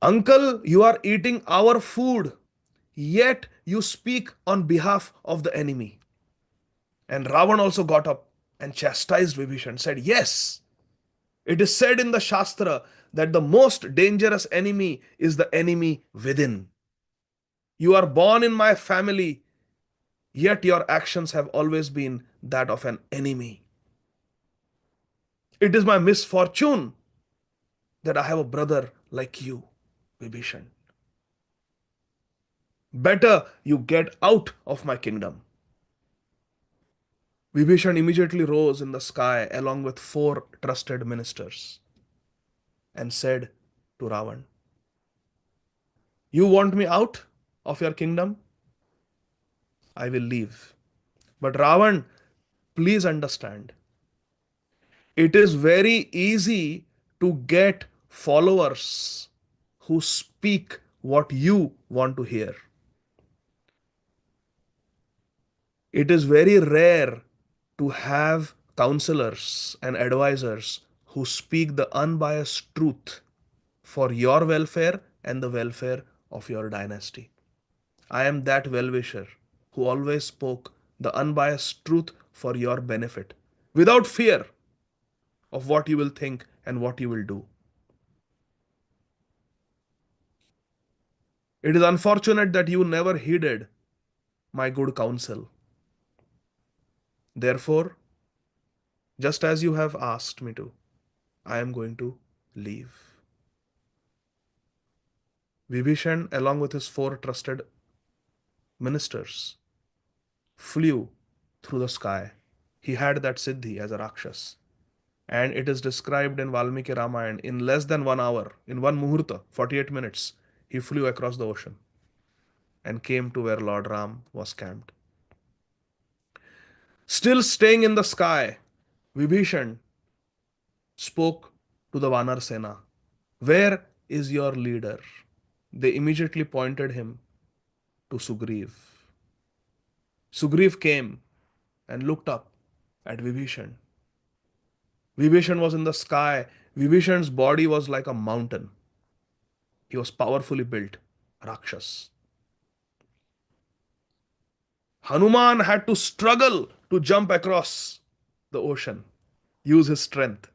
Uncle, you are eating our food, yet you speak on behalf of the enemy. And Ravan also got up and chastised Vibhishan, said, yes, it is said in the Shastra that the most dangerous enemy is the enemy within. You are born in my family, yet your actions have always been that of an enemy. It is my misfortune that I have a brother like you, Vibhishan. Better you get out of my kingdom. Vibhishan immediately rose in the sky along with 4 trusted ministers and said to Ravan, you want me out of your kingdom? I will leave. But Ravan, please understand, it is very easy to get followers who speak what you want to hear. It is very rare to have counselors and advisors who speak the unbiased truth for your welfare and the welfare of your dynasty. I am that well-wisher who always spoke the unbiased truth for your benefit, without fear of what you will think and what you will do. It is unfortunate that you never heeded my good counsel. Therefore, Just as you have asked me to, I am going to leave. Vibhishan, along with his 4 trusted ministers, flew through the sky. He had that siddhi as a Rakshas. And it is described in Valmiki Ramayana in less than 1 hour, in one muhurta, 48 minutes, he flew across the ocean and came to where Lord Ram was camped. Still staying in the sky, Vibhishan spoke to the Vanar Sena. Where is your leader? They immediately pointed him to Sugriv. Sugriv came and looked up at Vibhishan. Vibhishan was in the sky. Vibhishan's body was like a mountain. He was powerfully built, Rakshas. Hanuman had to struggle to jump across the ocean, use his strength.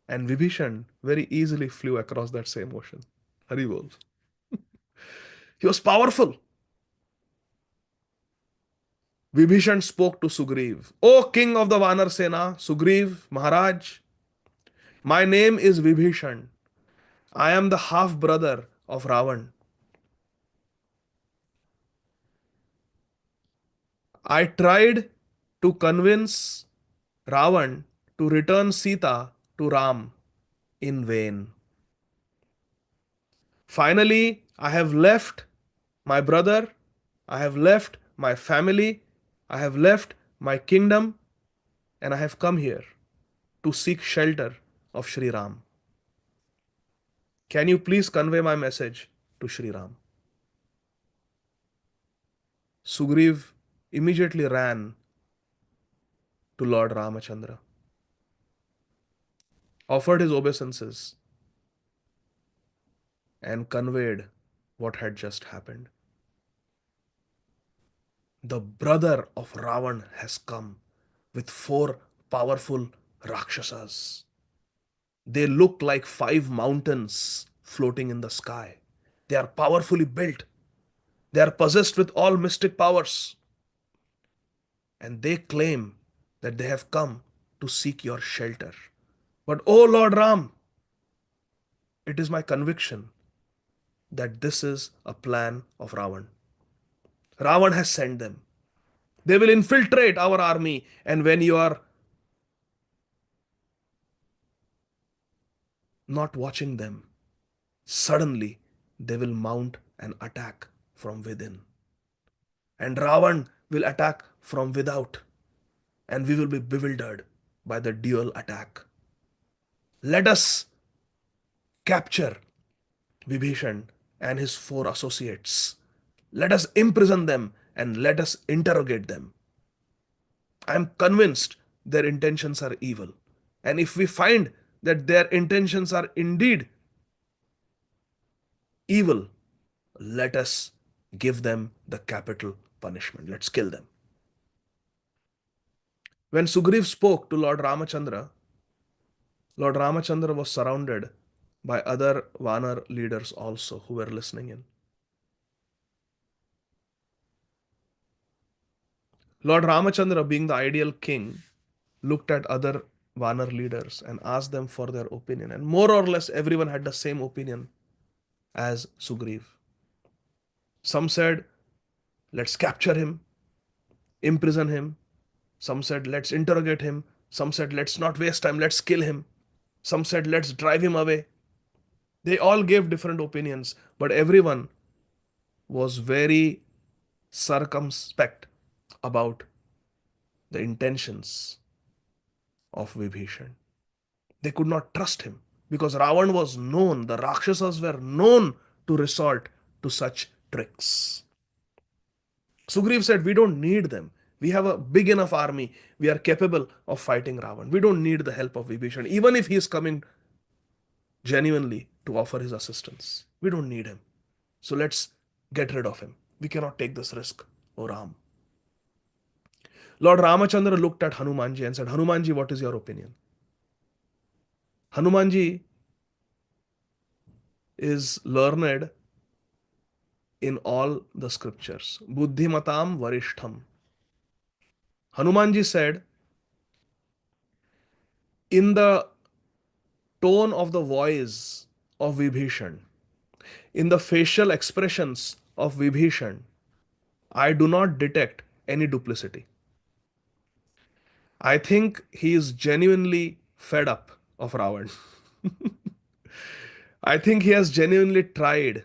And Vibhishan very easily flew across that same ocean. Haribol. He was powerful. Vibhishan spoke to Sugriv. O king of the Vanar Sena, Sugriv, Maharaj, my name is Vibhishan. I am the half brother of Ravan. I tried to convince Ravan to return Sita to Ram in vain. Finally, I have left my brother, I have left my family, I have left my kingdom, and I have come here to seek shelter of Sri Ram. Can you please convey my message to Sri Ram? Sugriv immediately ran to Lord Ramachandra, offered his obeisances, and conveyed what had just happened. The brother of Ravan has come with 4 powerful Rakshasas. They look like 5 mountains floating in the sky. They are powerfully built. They are possessed with all mystic powers. And they claim that they have come to seek your shelter. But, oh Lord Ram, it is my conviction that this is a plan of Ravan. Ravan has sent them. They will infiltrate our army, and when you are not watching them, suddenly they will mount an attack from within. And Ravan will attack from without, and we will be bewildered by the dual attack. Let us capture Vibhishan and his 4 associates. Let us imprison them and let us interrogate them. I am convinced their intentions are evil. And if we find that their intentions are indeed evil, let us give them the capital punishment. Let's kill them. When Sugriv spoke to Lord Ramachandra was surrounded by other Vanar leaders also who were listening in. Lord Ramachandra, being the ideal king, looked at other Vanar leaders and asked them for their opinion. And more or less everyone had the same opinion as Sugriv. Some said, let's capture him, imprison him. Some said, let's interrogate him. Some said, let's not waste time, let's kill him. Some said, let's drive him away. They all gave different opinions, but everyone was very circumspect about the intentions of Vibhishan. They could not trust him because Ravan was known, the Rakshasas were known to resort to such tricks. Sugriv said, we don't need them. We have a big enough army. We are capable of fighting Ravan. We don't need the help of Vibhishan, even if he is coming genuinely to offer his assistance. We don't need him. So let's get rid of him. We cannot take this risk, O Ram. Lord Ramachandra looked at Hanumanji and said, Hanumanji, what is your opinion? Hanumanji is learned in all the scriptures. Buddhimatam varishtham. Hanumanji said, In the tone of the voice of Vibhishan, in the facial expressions of Vibhishan, I do not detect any duplicity. I think he is genuinely fed up of Ravan. I think he has genuinely tried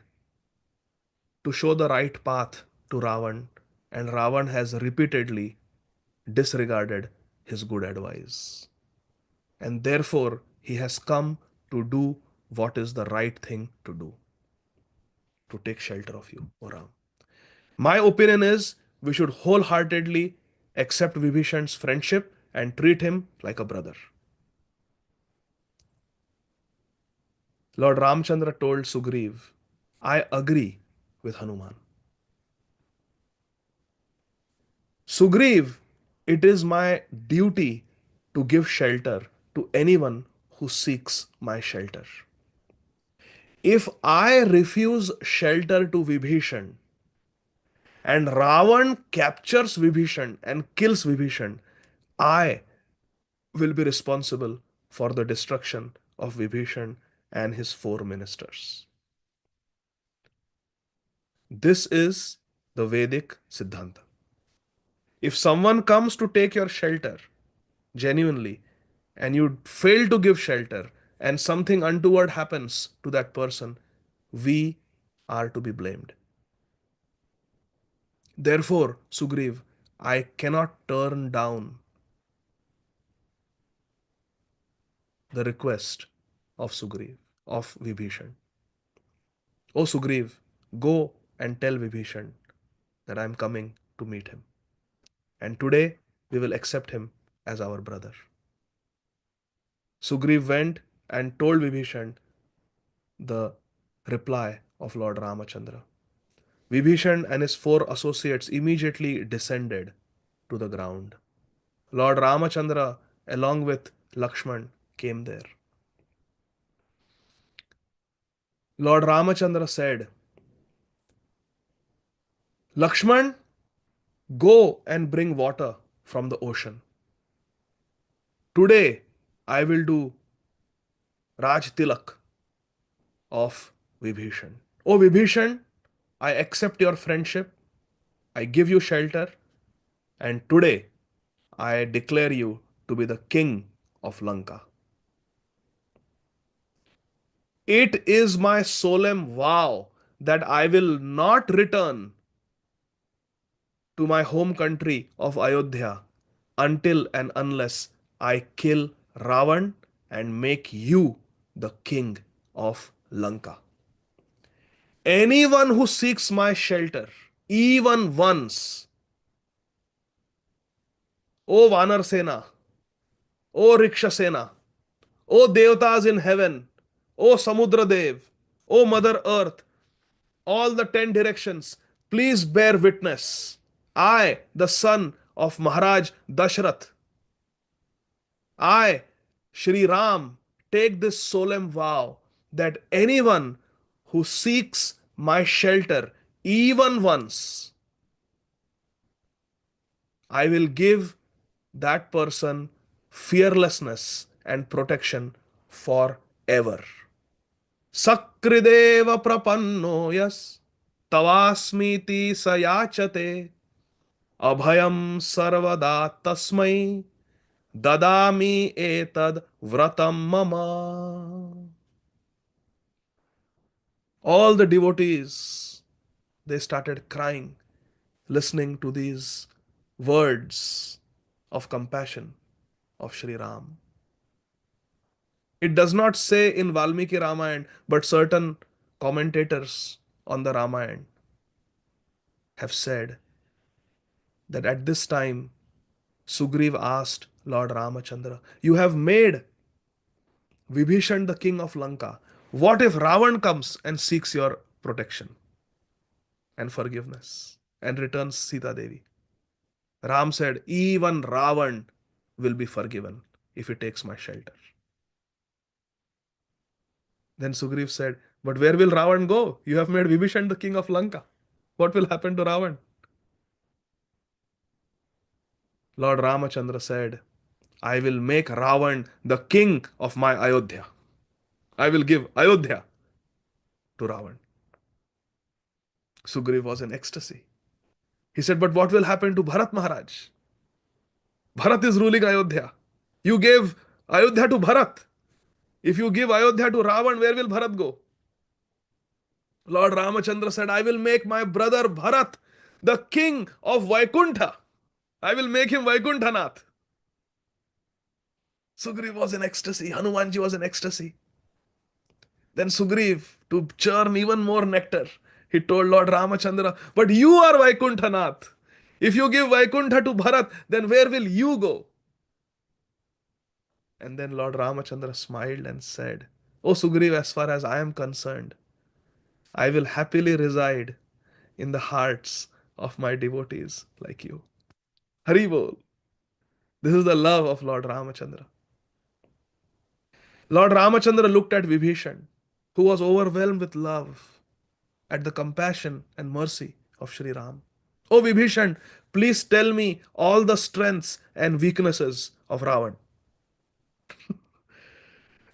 to show the right path to Ravan, and Ravan has repeatedly disregarded his good advice. And therefore, he has come to do what is the right thing to do, to take shelter of you, O Ram. My opinion is we should wholeheartedly accept Vibhishan's friendship and treat him like a brother. Lord Ramchandra told Sugriv, I agree with Hanuman. Sugriv, it is my duty to give shelter to anyone who seeks my shelter. If I refuse shelter to Vibhishan and Ravan captures Vibhishan and kills Vibhishan, I will be responsible for the destruction of Vibhishan and his four ministers. This is the Vedic Siddhanta. If someone comes to take your shelter genuinely and you fail to give shelter and something untoward happens to that person, we are to be blamed. Therefore, Sugriv, I cannot turn down the request of Sugriv, of Vibhishan. O Sugriv, go and tell Vibhishan that I am coming to meet him. And today we will accept him as our brother. Sugriv went and told Vibhishan the reply of Lord Ramachandra. Vibhishan and his four associates immediately descended to the ground. Lord Ramachandra, along with Lakshman, came there. Lord Ramachandra said, Lakshman, go and bring water from the ocean. Today I will do Raj Tilak of Vibhishan. O Vibhishan, I accept your friendship, I give you shelter, and today I declare you to be the king of Lanka. It is my solemn vow that I will not return to my home country of Ayodhya until and unless I kill Ravan and make you the king of Lanka. Anyone who seeks my shelter, even once, O Vanar Sena, O Riksha Sena, O Devtas in heaven, O Samudra Dev, O Mother Earth, all the 10 directions, please bear witness. I, the son of Maharaj Dashrath, I, Shri Ram, take this solemn vow that anyone who seeks my shelter even once, I will give that person fearlessness and protection forever. Sakrideva prapanno yas tavasmiti sayachate abhayam sarvada tasmai dadami etad vratam mama. All the devotees, they started crying, listening to these words of compassion of Sri Ram. It does not say in Valmiki Ramayana, but certain commentators on the Ramayana have said that at this time, Sugriv asked Lord Ramachandra, you have made Vibhishan the king of Lanka. What if Ravan comes and seeks your protection and forgiveness and returns Sita Devi? Ram said, even Ravan will be forgiven if he takes my shelter. Then Sugriv said, but where will Ravan go? You have made Vibhishan the king of Lanka. What will happen to Ravan? Lord Ramachandra said, I will make Ravan the king of my Ayodhya. I will give Ayodhya to Ravan. Sugriv was in ecstasy. He said, but what will happen to Bharat Maharaj? Bharat is ruling Ayodhya. You gave Ayodhya to Bharat. If you give Ayodhya to Ravan, where will Bharat go? Lord Ramachandra said, I will make my brother Bharat the king of Vaikuntha. I will make him Vaikuntanath. Sugriv was in ecstasy. Hanumanji was in ecstasy. Then Sugriv, to churn even more nectar, he told Lord Ramachandra, but you are Vaikuntanath. If you give Vaikuntha to Bharat, then where will you go? And then Lord Ramachandra smiled and said, O Sugriv, as far as I am concerned, I will happily reside in the hearts of my devotees like you. Hari Bol. This is the love of Lord Ramachandra. Lord Ramachandra looked at Vibhishan, who was overwhelmed with love at the compassion and mercy of Sri Ram. O Vibhishan, please tell me all the strengths and weaknesses of Ravan.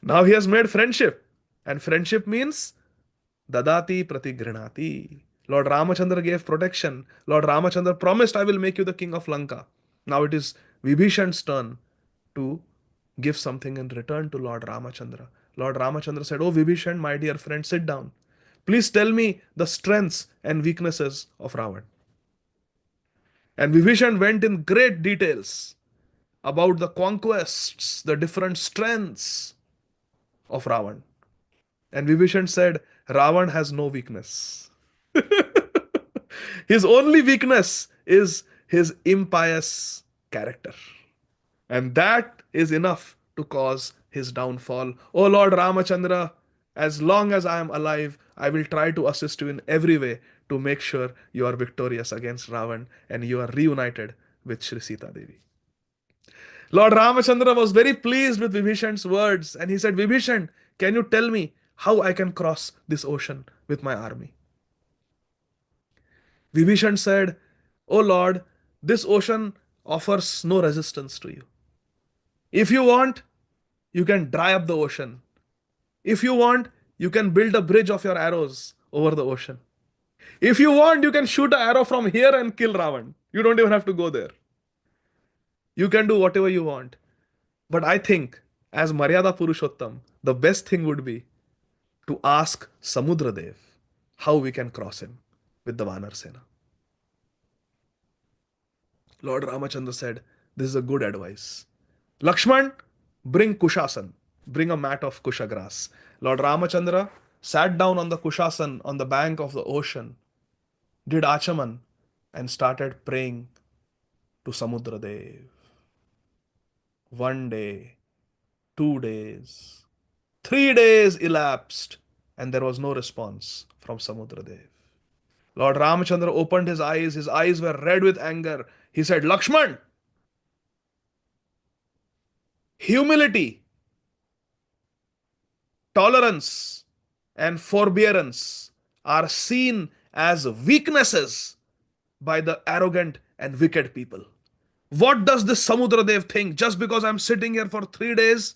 Now he has made friendship, and friendship means Dadati Pratigrinati. Lord Ramachandra gave protection. Lord Ramachandra promised, I will make you the king of Lanka. Now it is Vibhishan's turn to give something in return to Lord Ramachandra. Lord Ramachandra said, Oh Vibhishan, my dear friend, sit down. Please tell me the strengths and weaknesses of Ravan. And Vibhishan went in great details about the conquests, the different strengths of Ravan. And Vibhishan said, Ravan has no weakness. His only weakness is his impious character. And that is enough to cause his downfall. O Lord Ramachandra, as long as I am alive, I will try to assist you in every way to make sure you are victorious against Ravan and you are reunited with Sri Sita Devi. Lord Ramachandra was very pleased with Vibhishan's words and he said, Vibhishan, can you tell me how I can cross this ocean with my army? Vibhishan said, O Lord, this ocean offers no resistance to you. If you want, you can dry up the ocean. If you want, you can build a bridge of your arrows over the ocean. If you want, you can shoot an arrow from here and kill Ravan. You don't even have to go there. You can do whatever you want. But I think, as Maryada Purushottam, the best thing would be to ask Samudradev how we can cross him with the Vanar Sena. Lord Ramachandra said, this is a good advice. Lakshman, bring Kushasan. Bring a mat of Kusha grass. Lord Ramachandra sat down on the Kushasan on the bank of the ocean, did Achaman, and started praying to Samudradev. 1 day, 2 days, 3 days elapsed, and there was no response from Samudradev. Lord Ramachandra opened his eyes were red with anger. He said, Lakshman, humility, tolerance, and forbearance are seen as weaknesses by the arrogant and wicked people. What does this Samudradev think? Just because I'm sitting here for 3 days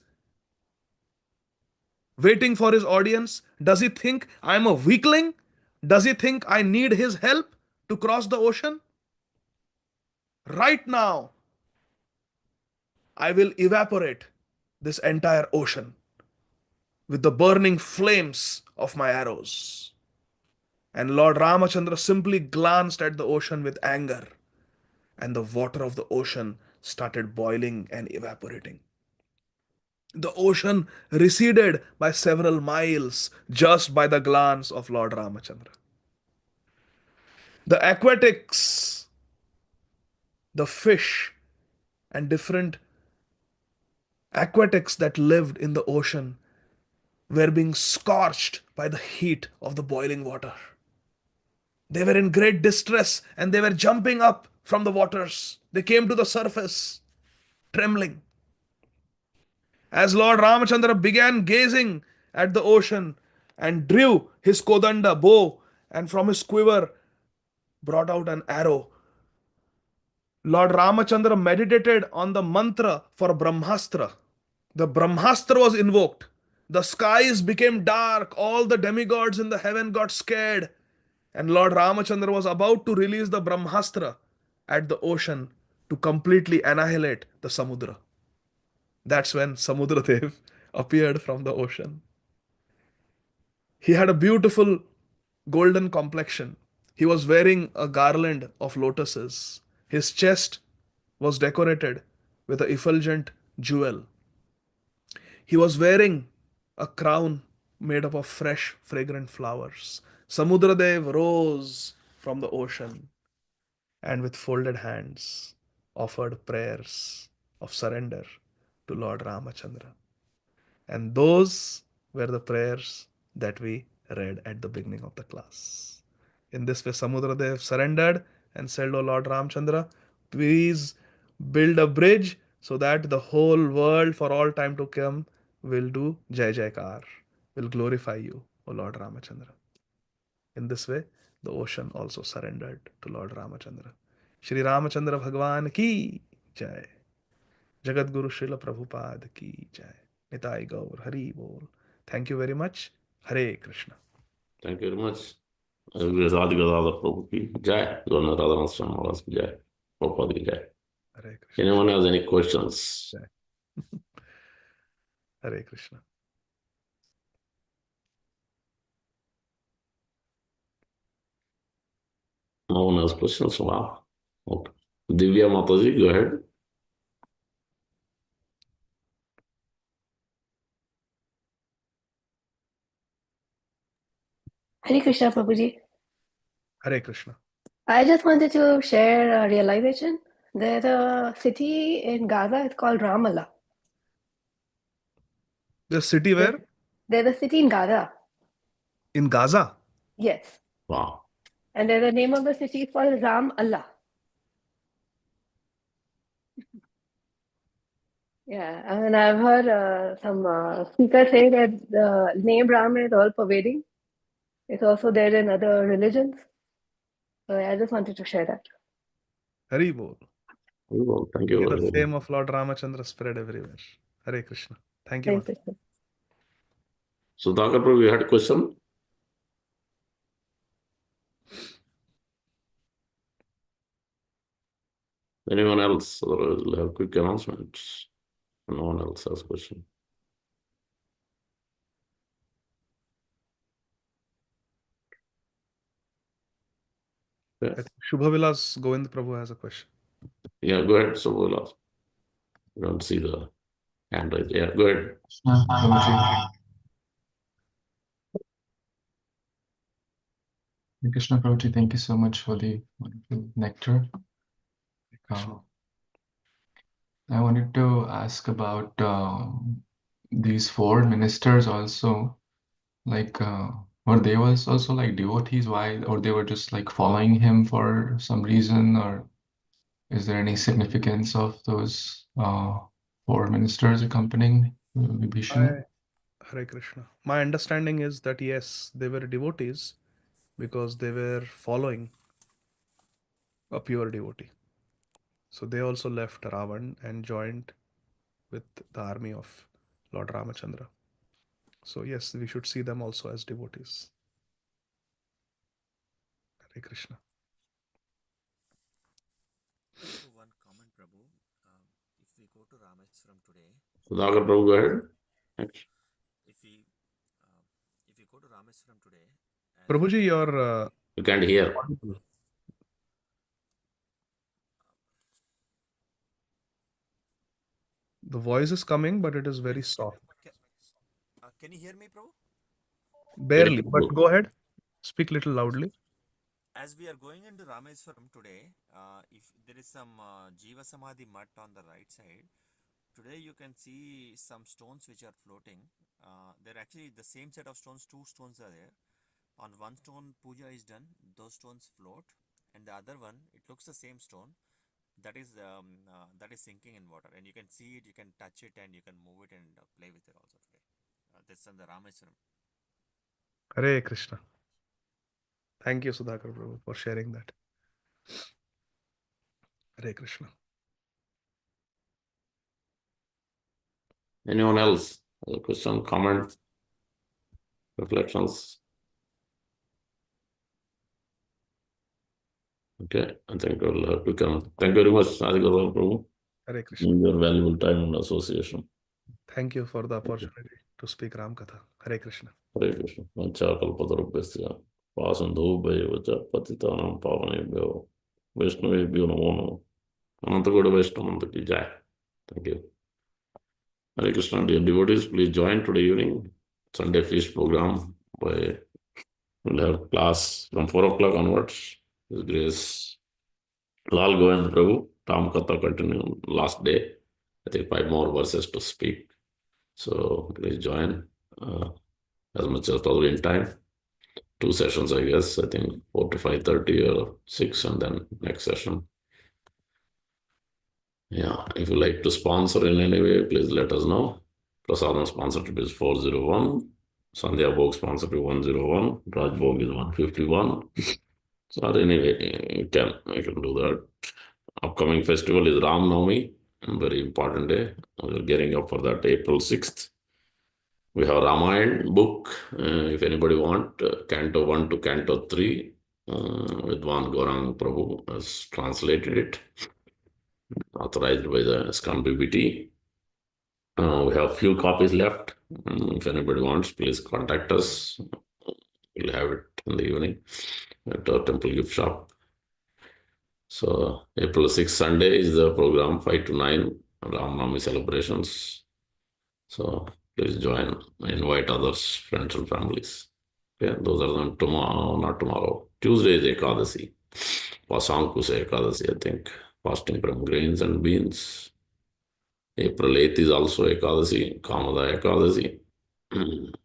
waiting for his audience, does he think I'm a weakling? Does he think I need his help to cross the ocean? Right now, I will evaporate this entire ocean with the burning flames of my arrows. And Lord Ramachandra simply glanced at the ocean with anger, and the water of the ocean started boiling and evaporating. The ocean receded by several miles just by the glance of Lord Ramachandra. The aquatics, the fish, and different aquatics that lived in the ocean were being scorched by the heat of the boiling water. They were in great distress and they were jumping up from the waters. They came to the surface, trembling. As Lord Ramachandra began gazing at the ocean and drew his Kodanda bow and from his quiver brought out an arrow, Lord Ramachandra meditated on the mantra for Brahmastra. The Brahmastra was invoked. The skies became dark. All the demigods in the heaven got scared. And Lord Ramachandra was about to release the Brahmastra at the ocean to completely annihilate the Samudra. That's when Samudra Dev appeared from the ocean. He had a beautiful golden complexion. He was wearing a garland of lotuses. His chest was decorated with a effulgent jewel. He was wearing a crown made up of fresh, fragrant flowers. Samudradev rose from the ocean and with folded hands offered prayers of surrender to Lord Ramachandra. And those were the prayers that we read at the beginning of the class. In this way, Samudradev surrendered and said, "O Lord Ramchandra, please build a bridge so that the whole world for all time to come will do Jai Jaikar, will glorify you, O Lord Ramachandra." In this way, the ocean also surrendered to Lord Ramachandra. Shri Ramachandra Bhagwan ki Jai. Jagat Guru Srila Prabhupada ki Jai. Nitai Gaur Hari Bol. Thank you very much. Hare Krishna. Thank you very much. Radha Gadhadar Prabhu ki jai. Governor Radha Swami Maharaj ki jai. Prabhupada ki jai. Hare Krishna. Anyone has any questions? Jai. Hare Krishna. No one has questions? Wow. Okay. Divya Mataji, go ahead. Hare Krishna, Prabhuji. Hare Krishna. I just wanted to share a realization. There's a city in Gaza, it's called Ramallah. The city where? There's a city in Gaza. In Gaza. Yes. Wow. And there's the name of the city called Ram Allah. Yeah, I mean, I've heard some speakers say that the name Ram is all pervading. It's also there in other religions. So I just wanted to share that. Hari Bol. Well, thank you May very the much. fame of Lord Ramachandra spread everywhere. Hare Krishna. Thank you, Hare Mata. Krishna. Sudhakar Prabhu, you had a question? Anyone else? Otherwise, we'll have quick announcements. No one else has a question. Yeah, I think Shubhavilas Govind Prabhu has a question. yeah, go ahead. So we'll ask. We don't see the hand raised. Yeah, go ahead. Prabhuji. Krishna Prabhuji, thank you so much for the wonderful nectar. Krishna. I wanted to ask about these four ministers also. Like, were they also like devotees? Why? Or they were just like following him for some reason? Or is there any significance of those four ministers accompanying Vibhishana? Hare Krishna. My understanding is that yes, they were devotees because they were following a pure devotee. So they also left Ravan and joined with the army of Lord Ramachandra. So yes, we should see them also as devotees. Hare Krishna. One comment, Prabhu. If we go to Rameswaram today, Sudhakar Prabhu, go ahead. Thanks. if we go to Rameswaram today, as we Prabhuji, are your You can't hear. the voice is coming, but it is very soft. can you hear me, Prabhu? Barely, Very but good. go ahead. Speak little loudly. As we are going into Rameswaram today, if there is some Jiva Samadhi mutt on the right side, today you can see some stones which are floating. They're actually the same set of stones, two stones are there. On one stone, puja is done, those stones float, and the other one, it looks the same stone, that is sinking in water, and you can see it, you can touch it, and you can move it and play with it also today. That's on the Rameswaram. Hare Krishna. Thank you, Sudhakar Prabhu, for sharing that. Hare Krishna. Anyone else? Other question, comment, reflections? Okay, I think we'll have to come. Thank you very much, Adi Gadhadar Prabhu, Hare Krishna. in your valuable time and association. Thank you for the opportunity to speak Ram Katha. Hare Krishna. Hare Krishna. Vanchakalpatarubhyasya pasandhubhayavacha patitanam pavanebhyo Vaishnavebhyo namo namo. Anantagoda Vaishnavanta ki jai. Thank you. Hare Krishna, dear devotees, please join today evening, Sunday feast program. We'll have class from 4 o'clock onwards. His Grace Lal Govind Prabhu, Tam Katha continue last day. I think 5 more verses to speak. So please join as much as possible in time. 2 sessions, I guess. I think 4 to 5:30 or 6, and then next session. Yeah, if you like to sponsor in any way, please let us know. Prasadam sponsorship is 401. Sandhya Bhog sponsorship 101. Raj Bhog is 151. So anyway, you can do that. Upcoming festival is Ram Navami, a very important day. We're getting up for that April 6th. We have Ramayana book, if anybody want, Canto 1 to Canto 3, Vidwan Gaurang Prabhu has translated it, authorized by the ISKCON BBT. We have few copies left. If anybody wants, please contact us. We'll have it in the evening at our temple gift shop. So April 6th, Sunday is the program, 5 to 9, Ram Navami celebrations. So please join, invite others, friends and families. Okay, those are them tomorrow, not tomorrow. Tuesday is Ekadasi. Pasankus Ekadasi, I think. Fasting from grains and beans. April 8th is also Ekadasi, Kamada Ekadasi.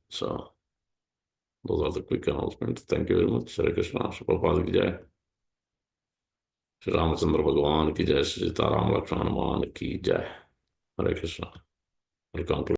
So those are the quick announcements. Thank you very much. Hare Krishna, Prabhupada ki jai. Shri Ramachandra Bhagavan ki jai, Shri Sita Ram Lakshmana Hanuman ki jai. Hare Krishna. We'll conclude.